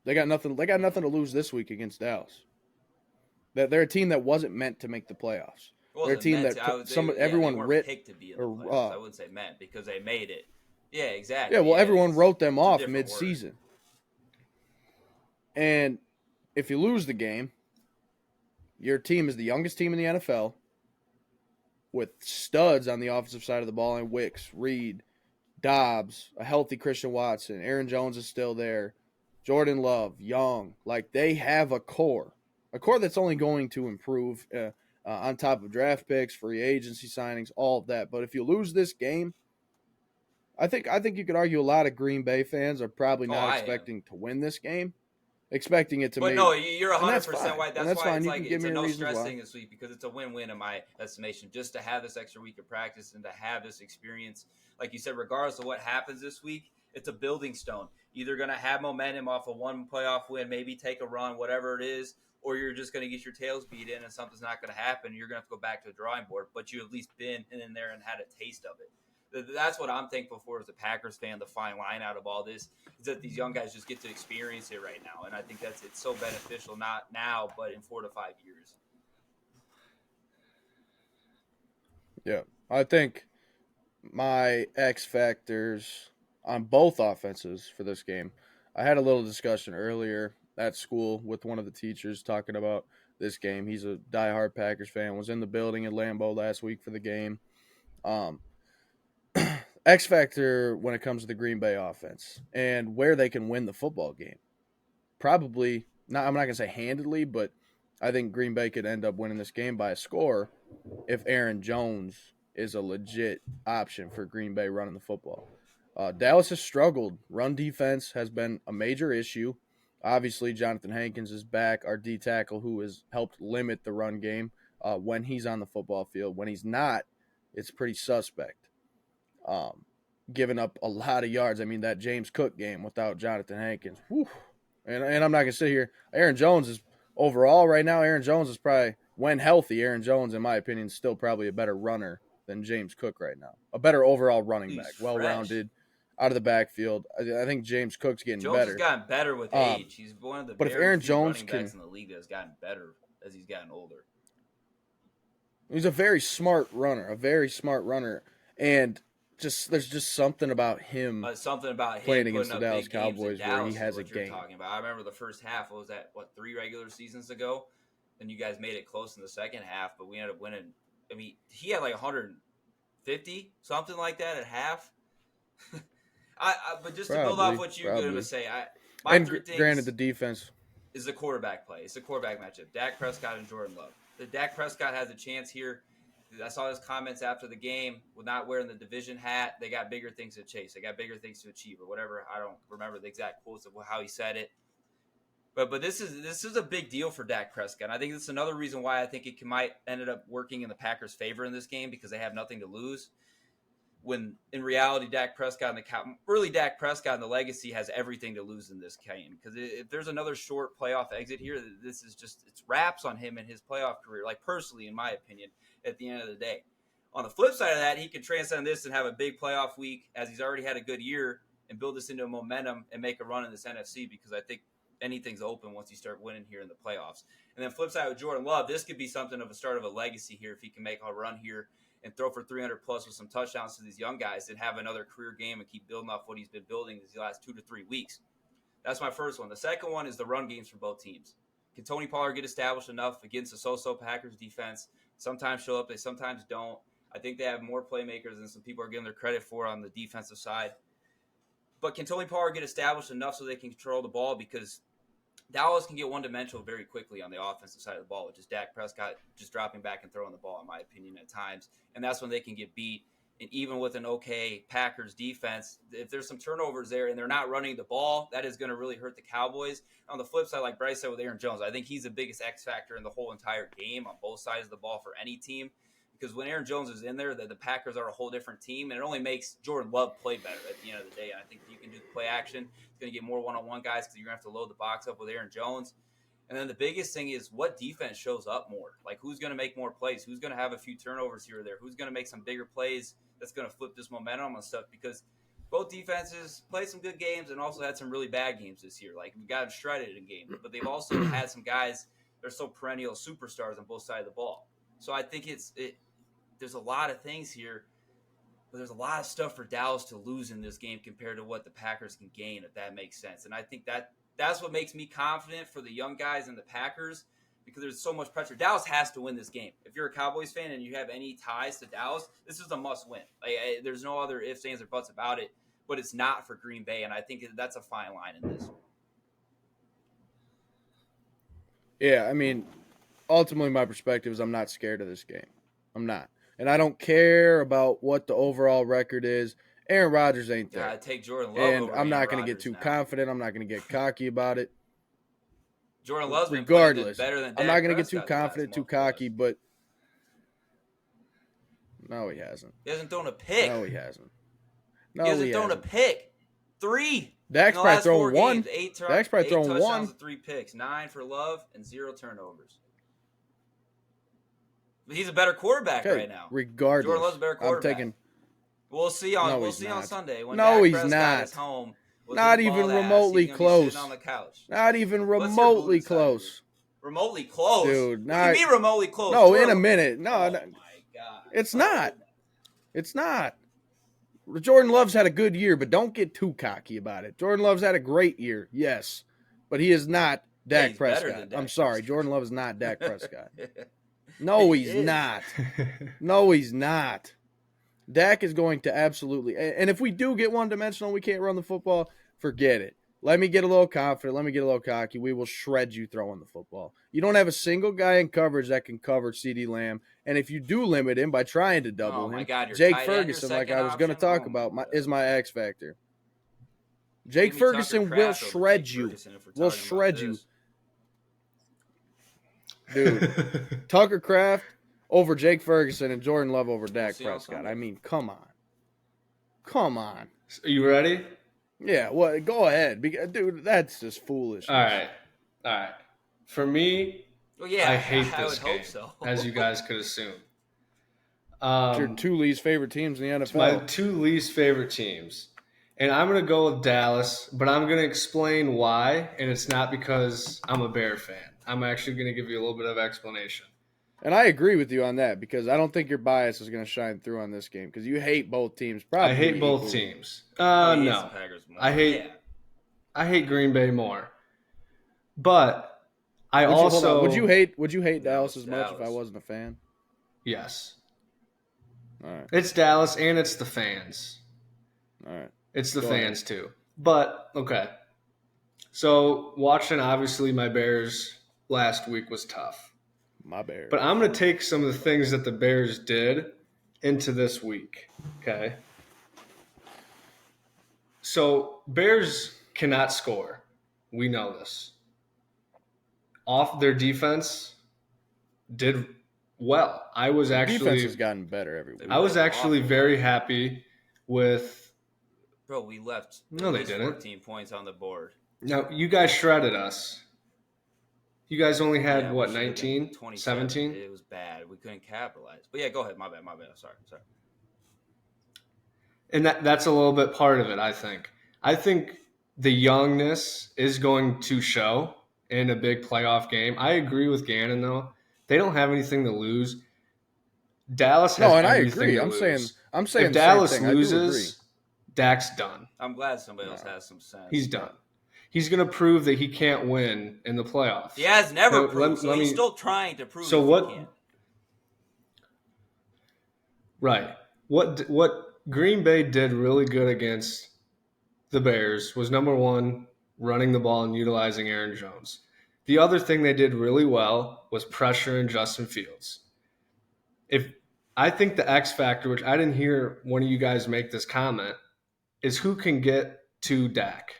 They got nothing to lose this week against Dallas. They're a team that wasn't meant to make the playoffs. They're a team that everyone writ picked to be in the playoffs. I wouldn't say meant because they made it. Yeah, exactly. Yeah, well, everyone wrote them off mid-season. And if you lose the game, your team is the youngest team in the NFL with studs on the offensive side of the ball and Wicks, Reed, Dobbs, a healthy Christian Watson. Aaron Jones is still there. Jordan Love, Young. Like, they have a core that's only going to improve on top of draft picks, free agency signings, all of that. But if you lose this game, I think you could argue a lot of Green Bay fans are probably not expecting to win this game. Expecting it to But no, you're 100% right. That's why fine. it's You like can give it's me a a no reason stress why. thing this week because it's a win-win in my estimation just to have this extra week of practice and to have this experience. Like you said, regardless of what happens this week, it's a building stone. Either going to have momentum off of one playoff win, maybe take a run, whatever it is, or you're just going to get your tails beat in and something's not going to happen. You're going to have to go back to the drawing board, but you've at least been in there and had a taste of it. That's what I'm thankful for as a Packers fan. The fine line out of all this is that these young guys just get to experience it right now, and I think it's so beneficial, not now, but in 4 to 5 years. Yeah, I think my X factors on both offenses for this game. I had a little discussion earlier at school with one of the teachers talking about this game. He's a diehard Packers fan, was in the building at Lambeau last week for the game. X factor when it comes to the Green Bay offense and where they can win the football game. Probably not. I'm not going to say handedly, but I think Green Bay could end up winning this game by a score if Aaron Jones is a legit option for Green Bay running the football. Dallas has struggled. Run defense has been a major issue. Obviously, Jonathan Hankins is back, our D tackle, who has helped limit the run game when he's on the football field. When he's not, it's pretty suspect. Giving up a lot of yards. I mean, that James Cook game without Jonathan Hankins. Whew. And I'm not going to sit here. Aaron Jones is overall right now, Aaron Jones is probably, when healthy, Aaron Jones, in my opinion, is still probably a better runner than James Cook right now. A better overall running back, well-rounded, out of the backfield. I think James Cook's getting Jones better. has gotten better with age. He's one of the but if very Aaron few Jones running backs in the league that has gotten better as he's gotten older. He's a very smart runner, and there's just something about him. Playing against the Dallas Cowboys where he has a game. Talking about. I remember the first half. What was that? 3 regular seasons ago? And you guys made it close in the second half, but we ended up winning. I mean, he had like 150, something like that at half. But just to build off what you're going to say, granted, the defense is the quarterback play. It's the quarterback matchup. Dak Prescott and Jordan Love. The Dak Prescott has a chance here. I saw his comments after the game with not wearing the division hat. They got bigger things to chase. They got bigger things to achieve, or whatever. I don't remember the exact quotes of how he said it. But this is a big deal for Dak Prescott. I think that's another reason why I think it might ended up working in the Packers' favor in this game, because they have nothing to lose. When in reality, Dak Prescott and the legacy has everything to lose in this game. Because if there's another short playoff exit here, this is just, it's wraps on him and his playoff career. Like, personally, in my opinion, at the end of the day. On the flip side of that, he can transcend this and have a big playoff week, as he's already had a good year, and build this into a momentum and make a run in this NFC, because I think anything's open once you start winning here in the playoffs. And then flip side with Jordan Love, this could be something of a start of a legacy here if he can make a run here and throw for 300 plus with some touchdowns to these young guys and have another career game and keep building off what he's been building these last 2 to 3 weeks. That's my first one. The second one is the run games for both teams. Can Tony Pollard get established enough against the so-so Packers defense? Sometimes show up, they sometimes don't. I think they have more playmakers than some people are giving their credit for on the defensive side. But can Tony Pollard get established enough so they can control the ball? Because Dallas can get one-dimensional very quickly on the offensive side of the ball, which is Dak Prescott just dropping back and throwing the ball, in my opinion, at times. And that's when they can get beat. And even with an okay Packers defense, if there's some turnovers there and they're not running the ball, that is going to really hurt the Cowboys. On the flip side, like Bryce said with Aaron Jones, I think he's the biggest X factor in the whole entire game on both sides of the ball for any team. Because when Aaron Jones is in there, the Packers are a whole different team, and it only makes Jordan Love play better at the end of the day. And I think if you can do the play action, it's going to get more one-on-one guys because you're going to have to load the box up with Aaron Jones. And then the biggest thing is what defense shows up more. Like, who's going to make more plays? Who's going to have a few turnovers here or there? Who's going to make some bigger plays that's going to flip this momentum and stuff? Because both defenses played some good games and also had some really bad games this year. Like, we got them shredded in games. But they've also had some guys that are so perennial superstars on both sides of the ball. So I think there's a lot of things here, but there's a lot of stuff for Dallas to lose in this game compared to what the Packers can gain, if that makes sense. And I think that's what makes me confident for the young guys and the Packers, because there's so much pressure. Dallas has to win this game. If you're a Cowboys fan and you have any ties to Dallas, this is a must-win. There's no other ifs, ands, or buts about it, but it's not for Green Bay, and I think that's a fine line in this. Yeah, I mean, ultimately my perspective is I'm not scared of this game. I'm not. And I don't care about what the overall record is. Aaron Rodgers ain't there. I take Jordan Love and over I'm not going to get too confident. I'm not going to get cocky about it. Jordan Love's been regardless. Better than Dak I'm not going to get too Prescott confident, too cocky, but no, he hasn't. He hasn't thrown a pick. No, he hasn't. He hasn't thrown a pick. 3. Dak's probably thrown 1. Dak's probably thrown 1. Touchdowns and 3 picks. 9 for Love and 0 turnovers. He's a better quarterback right now. Regardless, Jordan Love's a better quarterback. We'll see on Sunday when no, Dak he's Prescott not. is home. Not even remotely close. On the couch. Not even remotely close. Remotely close, dude. What do you mean remotely close? No, in a minute. No, oh my God. It's not. It's not. Jordan Love's had a good year, but don't get too cocky about it. Jordan Love's had a great year, yes, but he is not Dak Prescott. I'm sorry, Jordan Love is not Dak Prescott. No, he's not. No, he's not. Dak is going to absolutely – and if we do get one-dimensional and we can't run the football, forget it. Let me get a little confident. Let me get a little cocky. We will shred you throwing the football. You don't have a single guy in coverage that can cover CeeDee Lamb. And if you do limit him by trying to double him, Jake Ferguson, like I was going to talk about, is my X factor. Jake Ferguson will shred you. Will shred you. Dude, Tucker Kraft over Jake Ferguson and Jordan Love over Dak Prescott. I mean, come on. Come on. Are you ready? Yeah, well, go ahead. Dude, that's just foolish. All right. For me, Well, yeah, I hate I this would game, hope so. as you guys could assume. It's your two least favorite teams in the It's my NFL. two least favorite teams. And I'm going to go with Dallas, but I'm going to explain why, and it's not because I'm a Bear fan. I'm actually going to give you a little bit of explanation. And I agree with you on that because I don't think your bias is going to shine through on this game because you hate both teams. Probably I hate both equally. teams. He hates No. the Packers more. I hate Green Bay more. But I Hold also on. Would you hate No, Dallas it's as much if I Dallas. wasn't a fan? Yes. All right. It's Dallas and it's the fans. All right. It's the Go fans too. But okay. So watching obviously my Bears last week was tough. My Bears. But I'm going to take some of the things that the Bears did into this week. Okay. So Bears cannot score. We know this. Off their defense did well. I was Defense actually has gotten better every week. I was actually very happy with Bro, we left No, at they least didn't. 14 points on the board. Now, you guys shredded us. You guys only had, Yeah, what, we should've been 19? 27. 17? It was bad. We couldn't capitalize. But yeah, go ahead. My bad. Sorry. And that's a little bit part of it, I think. I think the youngness is going to show in a big playoff game. I agree with Gannon, though. They don't have anything to lose. Dallas has No, and I everything agree. to I'm lose. saying If the Dallas same thing. I do agree. loses, Dak's done. I'm glad somebody else has some sense. He's done. He's going to prove that he can't win in the playoffs. He has never No, proved, so let he's me- still trying to prove So if what- he can. Right. What Green Bay did really good against the Bears was, number one, running the ball and utilizing Aaron Jones. The other thing they did really well was pressuring Justin Fields. I think the X factor, which I didn't hear one of you guys make this comment, is who can get to Dak.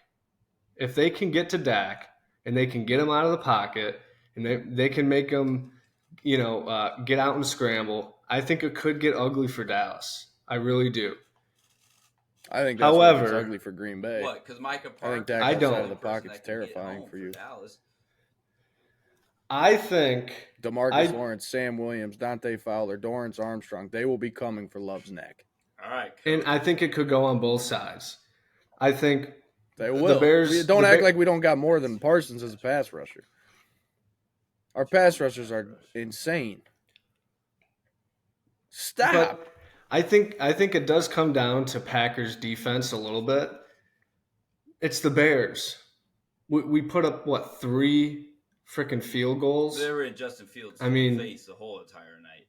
If they can get to Dak and they can get him out of the pocket and they can make him, get out and scramble, I think it could get ugly for Dallas. I really do. I think that's why it's However- ugly for Green Bay. What? Because Micah I think Parker. Dak I outside don't. of the pocket's terrifying for you. Dallas. I think DeMarcus Lawrence, Sam Williams, Dante Fowler, Dorrance Armstrong, they will be coming for Love's neck. All right. And I think it could go on both sides. I think They will. Bears- Don't the act Bear- like we don't got more than Parsons as a pass rusher. Our pass rushers are insane. Stop. But I think it does come down to Packers defense a little bit. It's the Bears. We put up, 3 freaking field goals? They were in Justin Fields' face the whole entire night.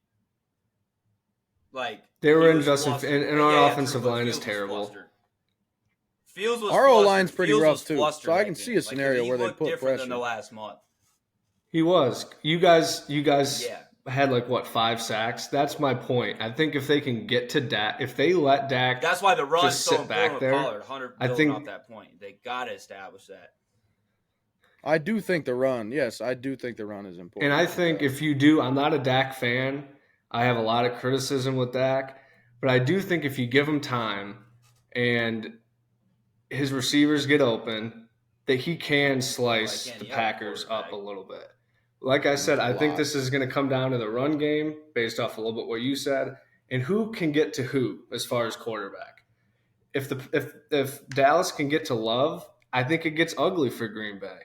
Like They were he in was Justin, flustered. and our Yeah, offensive true, but line is Fields was terrible. flustered. Fields was Our flustered. O-line's pretty Fields rough, was too, flustered so I that can game. see a scenario he where they looked put different than pressure. the last month. He was. You guys Yeah. had 5 sacks? That's my point. I think if they can get to Dak, if they let Dak That's why the run's just so sit back important there, with Pollard. Hunter I building think- off that point. They got to establish that. I do think the run, yes, I do think the run is important. And I think if you do, I'm not a Dak fan. I have a lot of criticism with Dak. But I do think if you give him time and his receivers get open, that he can slice Like the any other Packers up quarterback. a little bit. Like I said, I think lot. this is going to come down to the run game based off a little bit what you said, and who can get to who as far as quarterback. If Dallas can get to Love, I think it gets ugly for Green Bay.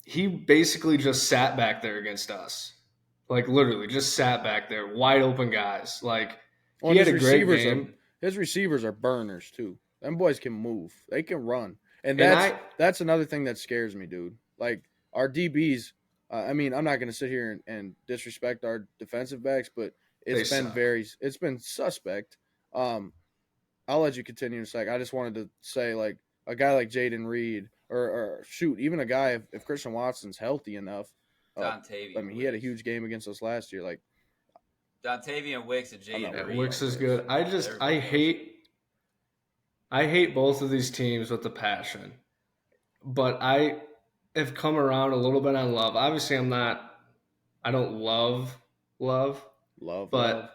He basically just sat back there against us. Literally just sat back there, wide open guys. He had a great game. His receivers are burners too. Them boys can move. They can run. And And that's another thing that scares me, dude. Our DBs, I'm not going to sit here and disrespect our defensive backs, but it's been suspect. I'll let you continue in a sec. I just wanted to say, a guy like Jaden Reed or shoot, even a guy, if Christian Watson's healthy enough. Dontavian. He had a huge game against us last year. Dontavian Wicks and Jaden Reed. Wicks is good. I hate both of these teams with a passion. But I have come around a little bit on Love. Obviously, I don't love Love. But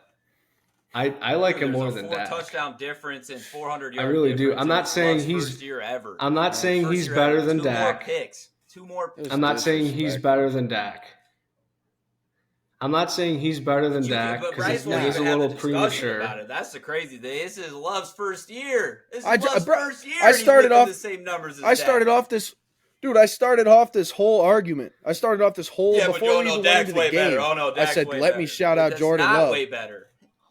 I like him more than Dak. 4-touchdown difference and 400 yards. I really do. I'm not saying first year ever. I'm not saying he's better than Dak. 2 more. It was I'm not saying he's disrespectful. better than Dak. I'm not saying he's better than Dak But because Bryce it won't is a even have little the discussion about premature. it. That's the crazy thing. This is Love's first year. This is I Love's bro, first year. I and he's started making off- the same numbers as I started Dak. off this, dude. I started off this whole argument. I started off this whole Yeah, but before we no, even Dak's went into way the game. better. Oh no, Dak's I said, way let better. me shout out That's Jordan not Love. way better.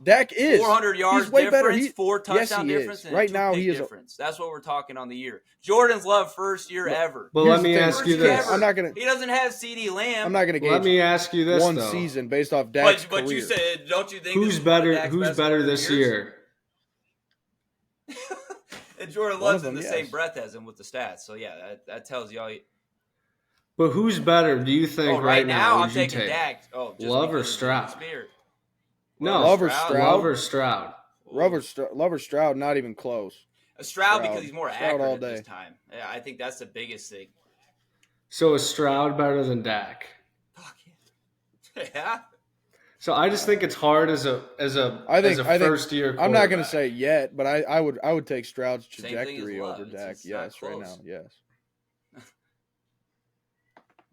Dak is 400 yards he's way better. difference, 4 yes, touchdown he is. difference, and Right a now, 2-pick he is. difference. That's what we're talking on the year. Jordan's Love first year ever. But Here's let the me thing. ask you First year this. ever. I'm not gonna. He doesn't have CD Lamb. I'm not gonna gauge Let me ask you this one though. season based off Dak's But you career. said, don't you think Who's this is one of better? Dak's Who's best better career this years? year? And Jordan One Love's of in them, the yes. same breath as him with the stats. So yeah, that tells you all. But who's better? Do you think Right now, would I'm you taking take? Dak. Oh, just Love or because of Stroud? the spirit. No, Love or Stroud? Love or Stroud? Love or Stroud, not even close. Stroud because he's more Stroud all accurate day. this time. Yeah, I think that's the biggest thing. So is Stroud better than Dak? Fuck yeah. So I just think it's hard as a I think first year. I'm not gonna say yet, but I would take Stroud's Same thing as trajectory Love. over It's Dak. not Yes, right close. now, yes.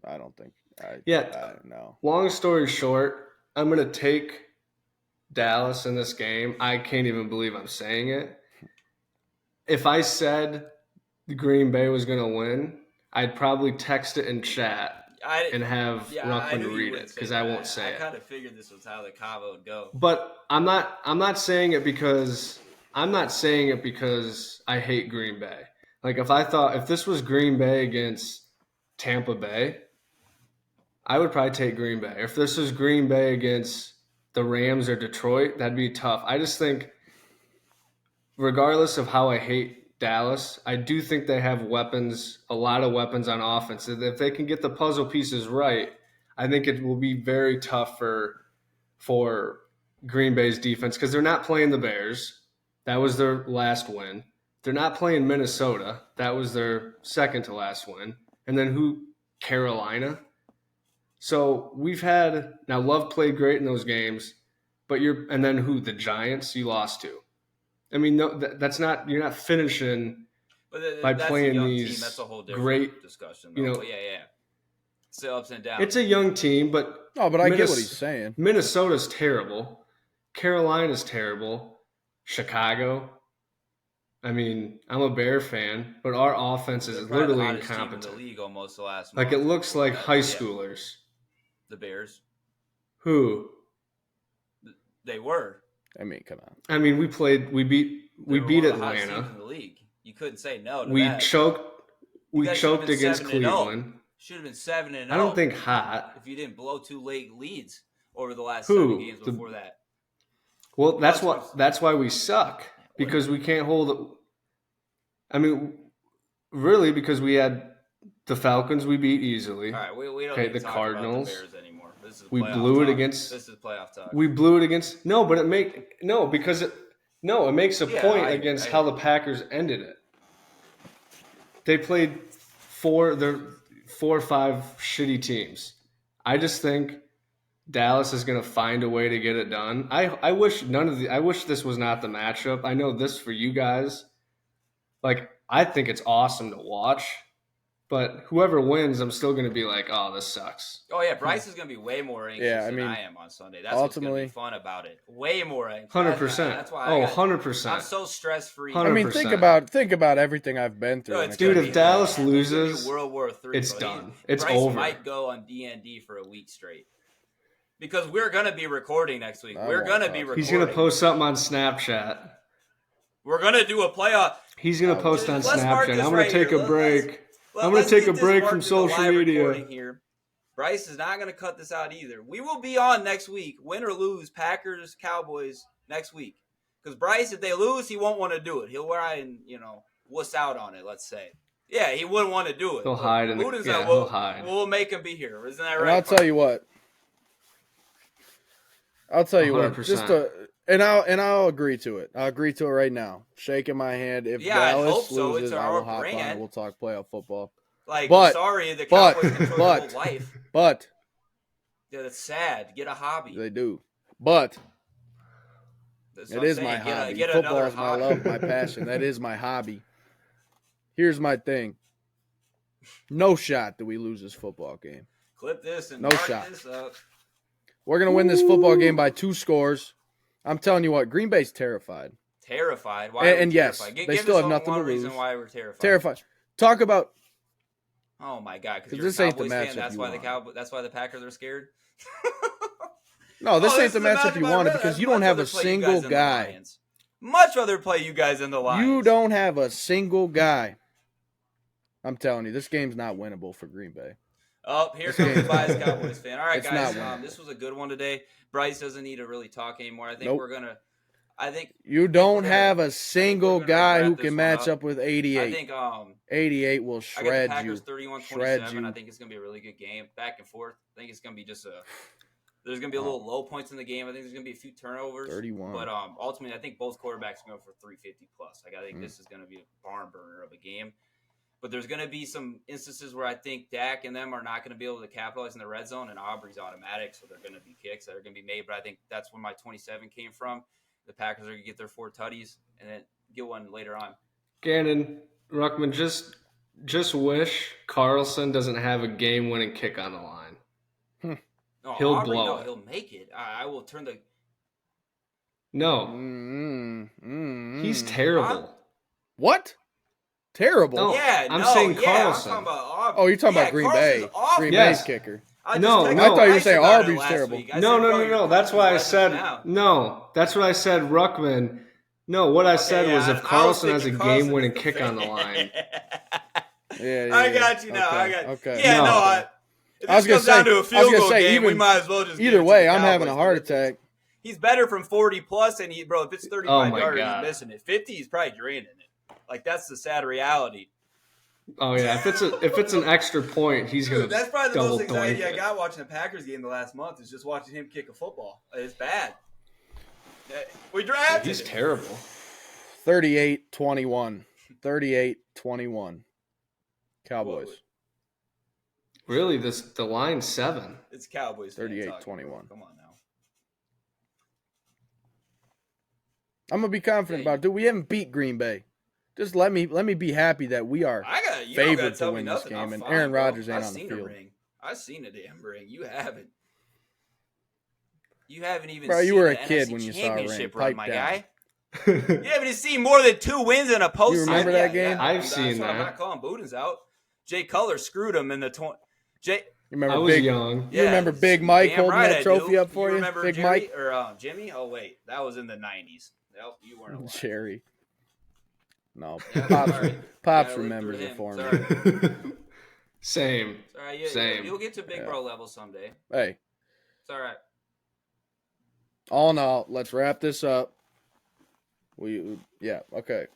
I don't think. No. Long story short, I'm gonna take Dallas in this game. I can't even believe I'm saying it. If I said Green Bay was gonna win, I'd probably text it in chat and have Ruckman read it because I won't say it. I kind of figured this was how the Cavo would go. But I'm not saying it because I hate Green Bay. Like if this was Green Bay against Tampa Bay, I would probably take Green Bay. If this was Green Bay against the Rams or Detroit, that'd be tough. I just think regardless of how I hate Dallas, I do think they have weapons, a lot of weapons on offense. And if they can get the puzzle pieces right, I think it will be very tough for Green Bay's defense because they're not playing the Bears. That was their last win. They're not playing Minnesota. That was their second to last win. And then who? Carolina. So we've had now Love played great in those games, but and then who? The Giants you lost to. I mean, no, that's not you're not finishing by that's playing a young these team. That's a whole different great discussion. Though. you know, But yeah. Still ups and downs. It's a young team, but No, but I get what he's saying. Minnesota's terrible. Carolina's terrible. Chicago. I mean, I'm a Bear fan, but our offense is They're probably literally the hottest team incompetent. in the league almost the last Like month. it looks like high Yeah. schoolers. The Bears. Who? They were. I mean, come on. I mean, we beat They were one of the hottest Atlanta. teams in the league. You couldn't say no to We that. choked. We guys should've choked been against 7-0. Cleveland. Should have been 7-0. I don't think hot. if you didn't blow 2 late leads over the last Who? 7 games before that. Well, that's why we suck because we can't hold. I mean, really, because we had the Falcons, we beat easily. All right, we don't Okay, need to the talk Cardinals. about the Bears anymore. This is We playoff blew it talk. against- This is playoff talk. We blew it against because it makes a Yeah, point against how the Packers ended it. They played 4 or 5 shitty teams. I just think Dallas is going to find a way to get it done. I wish this was not the matchup. I know this for you guys. Like I think it's awesome to watch, but whoever wins, I'm still going to be like, "Oh, this sucks." Oh yeah, Bryce is going to be way more anxious than I am on Sunday. That's what's going to be fun about it. Way more anxious. 100%. That's why. 100%. I'm so stress free. 100%. I mean, think about everything I've been through. No, Dude, if Dallas loses, it's World War III. it's done. It's Bryce over. might go on DND for a week straight because we're going to be recording next week. I We're won't going to talk. be recording. He's going to post something on Snapchat. We're going to do a playoff. He's going to post on Let's mark Snapchat. this I'm going right to take here. a break. I'm going Let's to take get a this break marked from in the social live media. recording here. Bryce is not going to cut this out either. We will be on next week, win or lose, Packers, Cowboys next week. Because Bryce, if they lose, he won't want to do it. He'll try and, wuss out on it, let's say. Yeah, he wouldn't want to do it. He'll hide. He'll hide. We'll make him be here. Isn't that right? And I'll tell you what. 100%. I'll agree to it. I'll agree to it right now. Shaking my hand. If Dallas loses, I will hop on and we'll talk playoff football. Sorry, the Cowboys control your whole life. But yeah, that's sad. Get a hobby. They do. But That's it what I'm is saying. my hobby. Get Football another is my hobby. love, my passion. That is my hobby. Here's my thing. No shot do we lose this football game. Clip this and No mark shot. this up. We're going to win this football game by 2 scores. I'm telling you what, Green Bay's terrified. Terrified. Why? And yes, terrified? they Give still us have nothing one to lose. reason why we're terrified. Terrified. Talk about Oh my god! Because this you're a ain't the Cowboys fan. matchup That's you why the want. That's why the Packers are scared. No, this Oh, ain't the is a matchup you I'd wanted rather- because I'd you don't much have rather a play you single guys than the guy. Lions. Much rather play you guys than the Lions. You don't have a single guy. I'm telling you, this game's not winnable for Green Bay. Oh, here comes the biased Cowboys fan. All right, It's guys. not winning. This was a good one today. Bryce doesn't need to really talk anymore. I think Nope. we're gonna. I think You don't we're gonna- have I a think single we're gonna guy wrap who this can one match up. up with I 88. think 88 will I got the shred Packers you. 31-27. I think it's gonna be a really good game, back and forth. I think it's gonna be just a. There's gonna be a little low points in the game. I think there's gonna be a few turnovers. 31. But ultimately, I think both quarterbacks are going for 350 plus. Like I think this is gonna be a barn burner of a game. But there's going to be some instances where I think Dak and them are not going to be able to capitalize in the red zone, and Aubrey's automatic, so they're going to be kicks that are going to be made. But I think that's where my 27 came from. The Packers are going to get their 4 tutties and then get one later on. Gannon, Ruckman, just wish Carlson doesn't have a game-winning kick on the line. No, He'll Aubrey, blow no, it. he'll make it. I will turn the. No, he's terrible. What? Terrible. No. Yeah, I'm no, saying yeah, Carlson. I'm talking about Aubrey. Oh, you're talking Yeah, about Green Carlson's Bay. awful. Green Yes. Bay's kicker. I No, just no. texted I thought you were Bryce saying about it Aubrey's last terrible. week. I No, said, no, bro, no, your no. That's why I confidence said down. no. That's what I said, Ruckman. No, what I said was if Carlson has a game-winning kick on the line. Yeah, I got you now. Okay, I got. okay. Yeah, No. no. If I was this gonna comes down say- to a I was field gonna goal say, game, we even- might as well just. give Either it to way, the I'm having a Cowboys, heart but it's- attack. He's better from 40 plus, and if it's 35 Oh my yards, God. he's missing it. 50, he's probably draining it. Like that's the sad reality. Oh yeah, if it's an extra point, he's gonna. Dude, that's probably the double most anxiety doink I it. got watching the Packers game the last month is just watching him kick a football. It's bad. We drafted He's him. terrible. 38-21. 38-21. Cowboys. Really, the line's 7. It's Cowboys. 38-21. Come on now. I'm gonna be confident about it. Dude, we haven't beat Green Bay. Just let me be happy that we are You favored don't gotta to tell me win this nothing. game, I'm and fine, Aaron bro. Rodgers ain't I've on the seen field. A ring. I've seen a damn ring. You haven't. You haven't even. Bro, you seen were a the kid NFC when you saw a championship ring. run, Pipe my down. guy. You haven't seen more than 2 wins in a postseason. You remember that game? I've That's seen why I'm that. not calling Budenz out. Jay Cutler screwed him in the You remember I was Big young. You remember Big Mike damn holding right that I trophy do. up for you? Remember Big Jerry, Mike? or Jimmy? Oh wait, that was in the 90s. Nope, you weren't alive. Jerry. No, Yeah, Pops, sorry. Pops Gotta live remembers through it him. for me. Sorry. Same. It's all right. Same. You'll get to big Yeah. bro level someday. Hey, It's all right. all in all, let's wrap this up. Okay.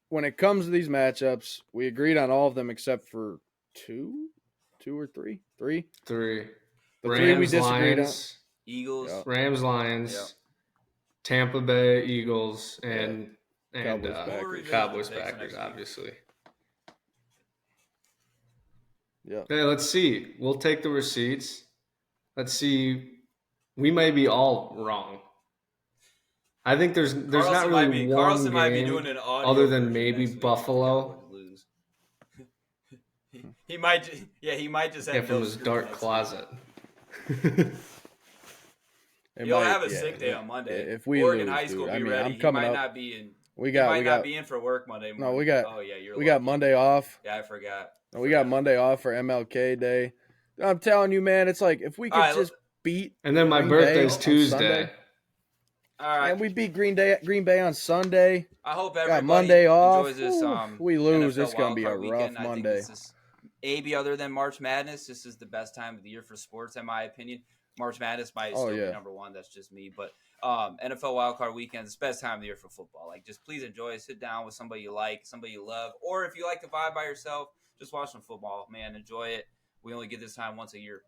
When it comes to these matchups, we agreed on all of them except for two or three. 3. The Rams, three we disagreed Lions. Eagles. Yeah. Rams, Lions. Yep. Tampa Bay, Eagles, and Cowboys, Packers. We'll revisit Cowboys, the picks Packers, next week. obviously. Yeah. Hey, let's see. We'll take the receipts. Let's see. We may be all wrong. I think there's not Carlson really might be, one Carlson game might be doing an audio other than version maybe next week if the Buffalo. Cowboys lose. he might just have from no his screw dark next closet. He'll have a sick day on Monday. If we Oregon lose, High School dude, be I mean, ready. I'm He coming might up. not be in. We He might got not be in for work Monday morning. No, we got- Oh yeah, you're. we got lucky. Monday off. Yeah, I forgot. We got Monday off for MLK Day. I'm telling you, man, it's like if we could All right, just beat And then my Green Bay birthday's on Tuesday. Sunday. All right. And we beat Green Bay on Sunday. I hope Got everybody Monday off. enjoys this. Whew, we lose. NFL It's gonna be a wildcard rough weekend. Monday. I think this is maybe other than March Madness. This is the best time of the year for sports, in my opinion. March Madness might still be number one. That's just me. But NFL wildcard weekend is the best time of the year for football. Like, just please enjoy it. Sit down with somebody you like, somebody you love, or if you like to vibe by yourself, just watch some football. Man, enjoy it. We only get this time once a year.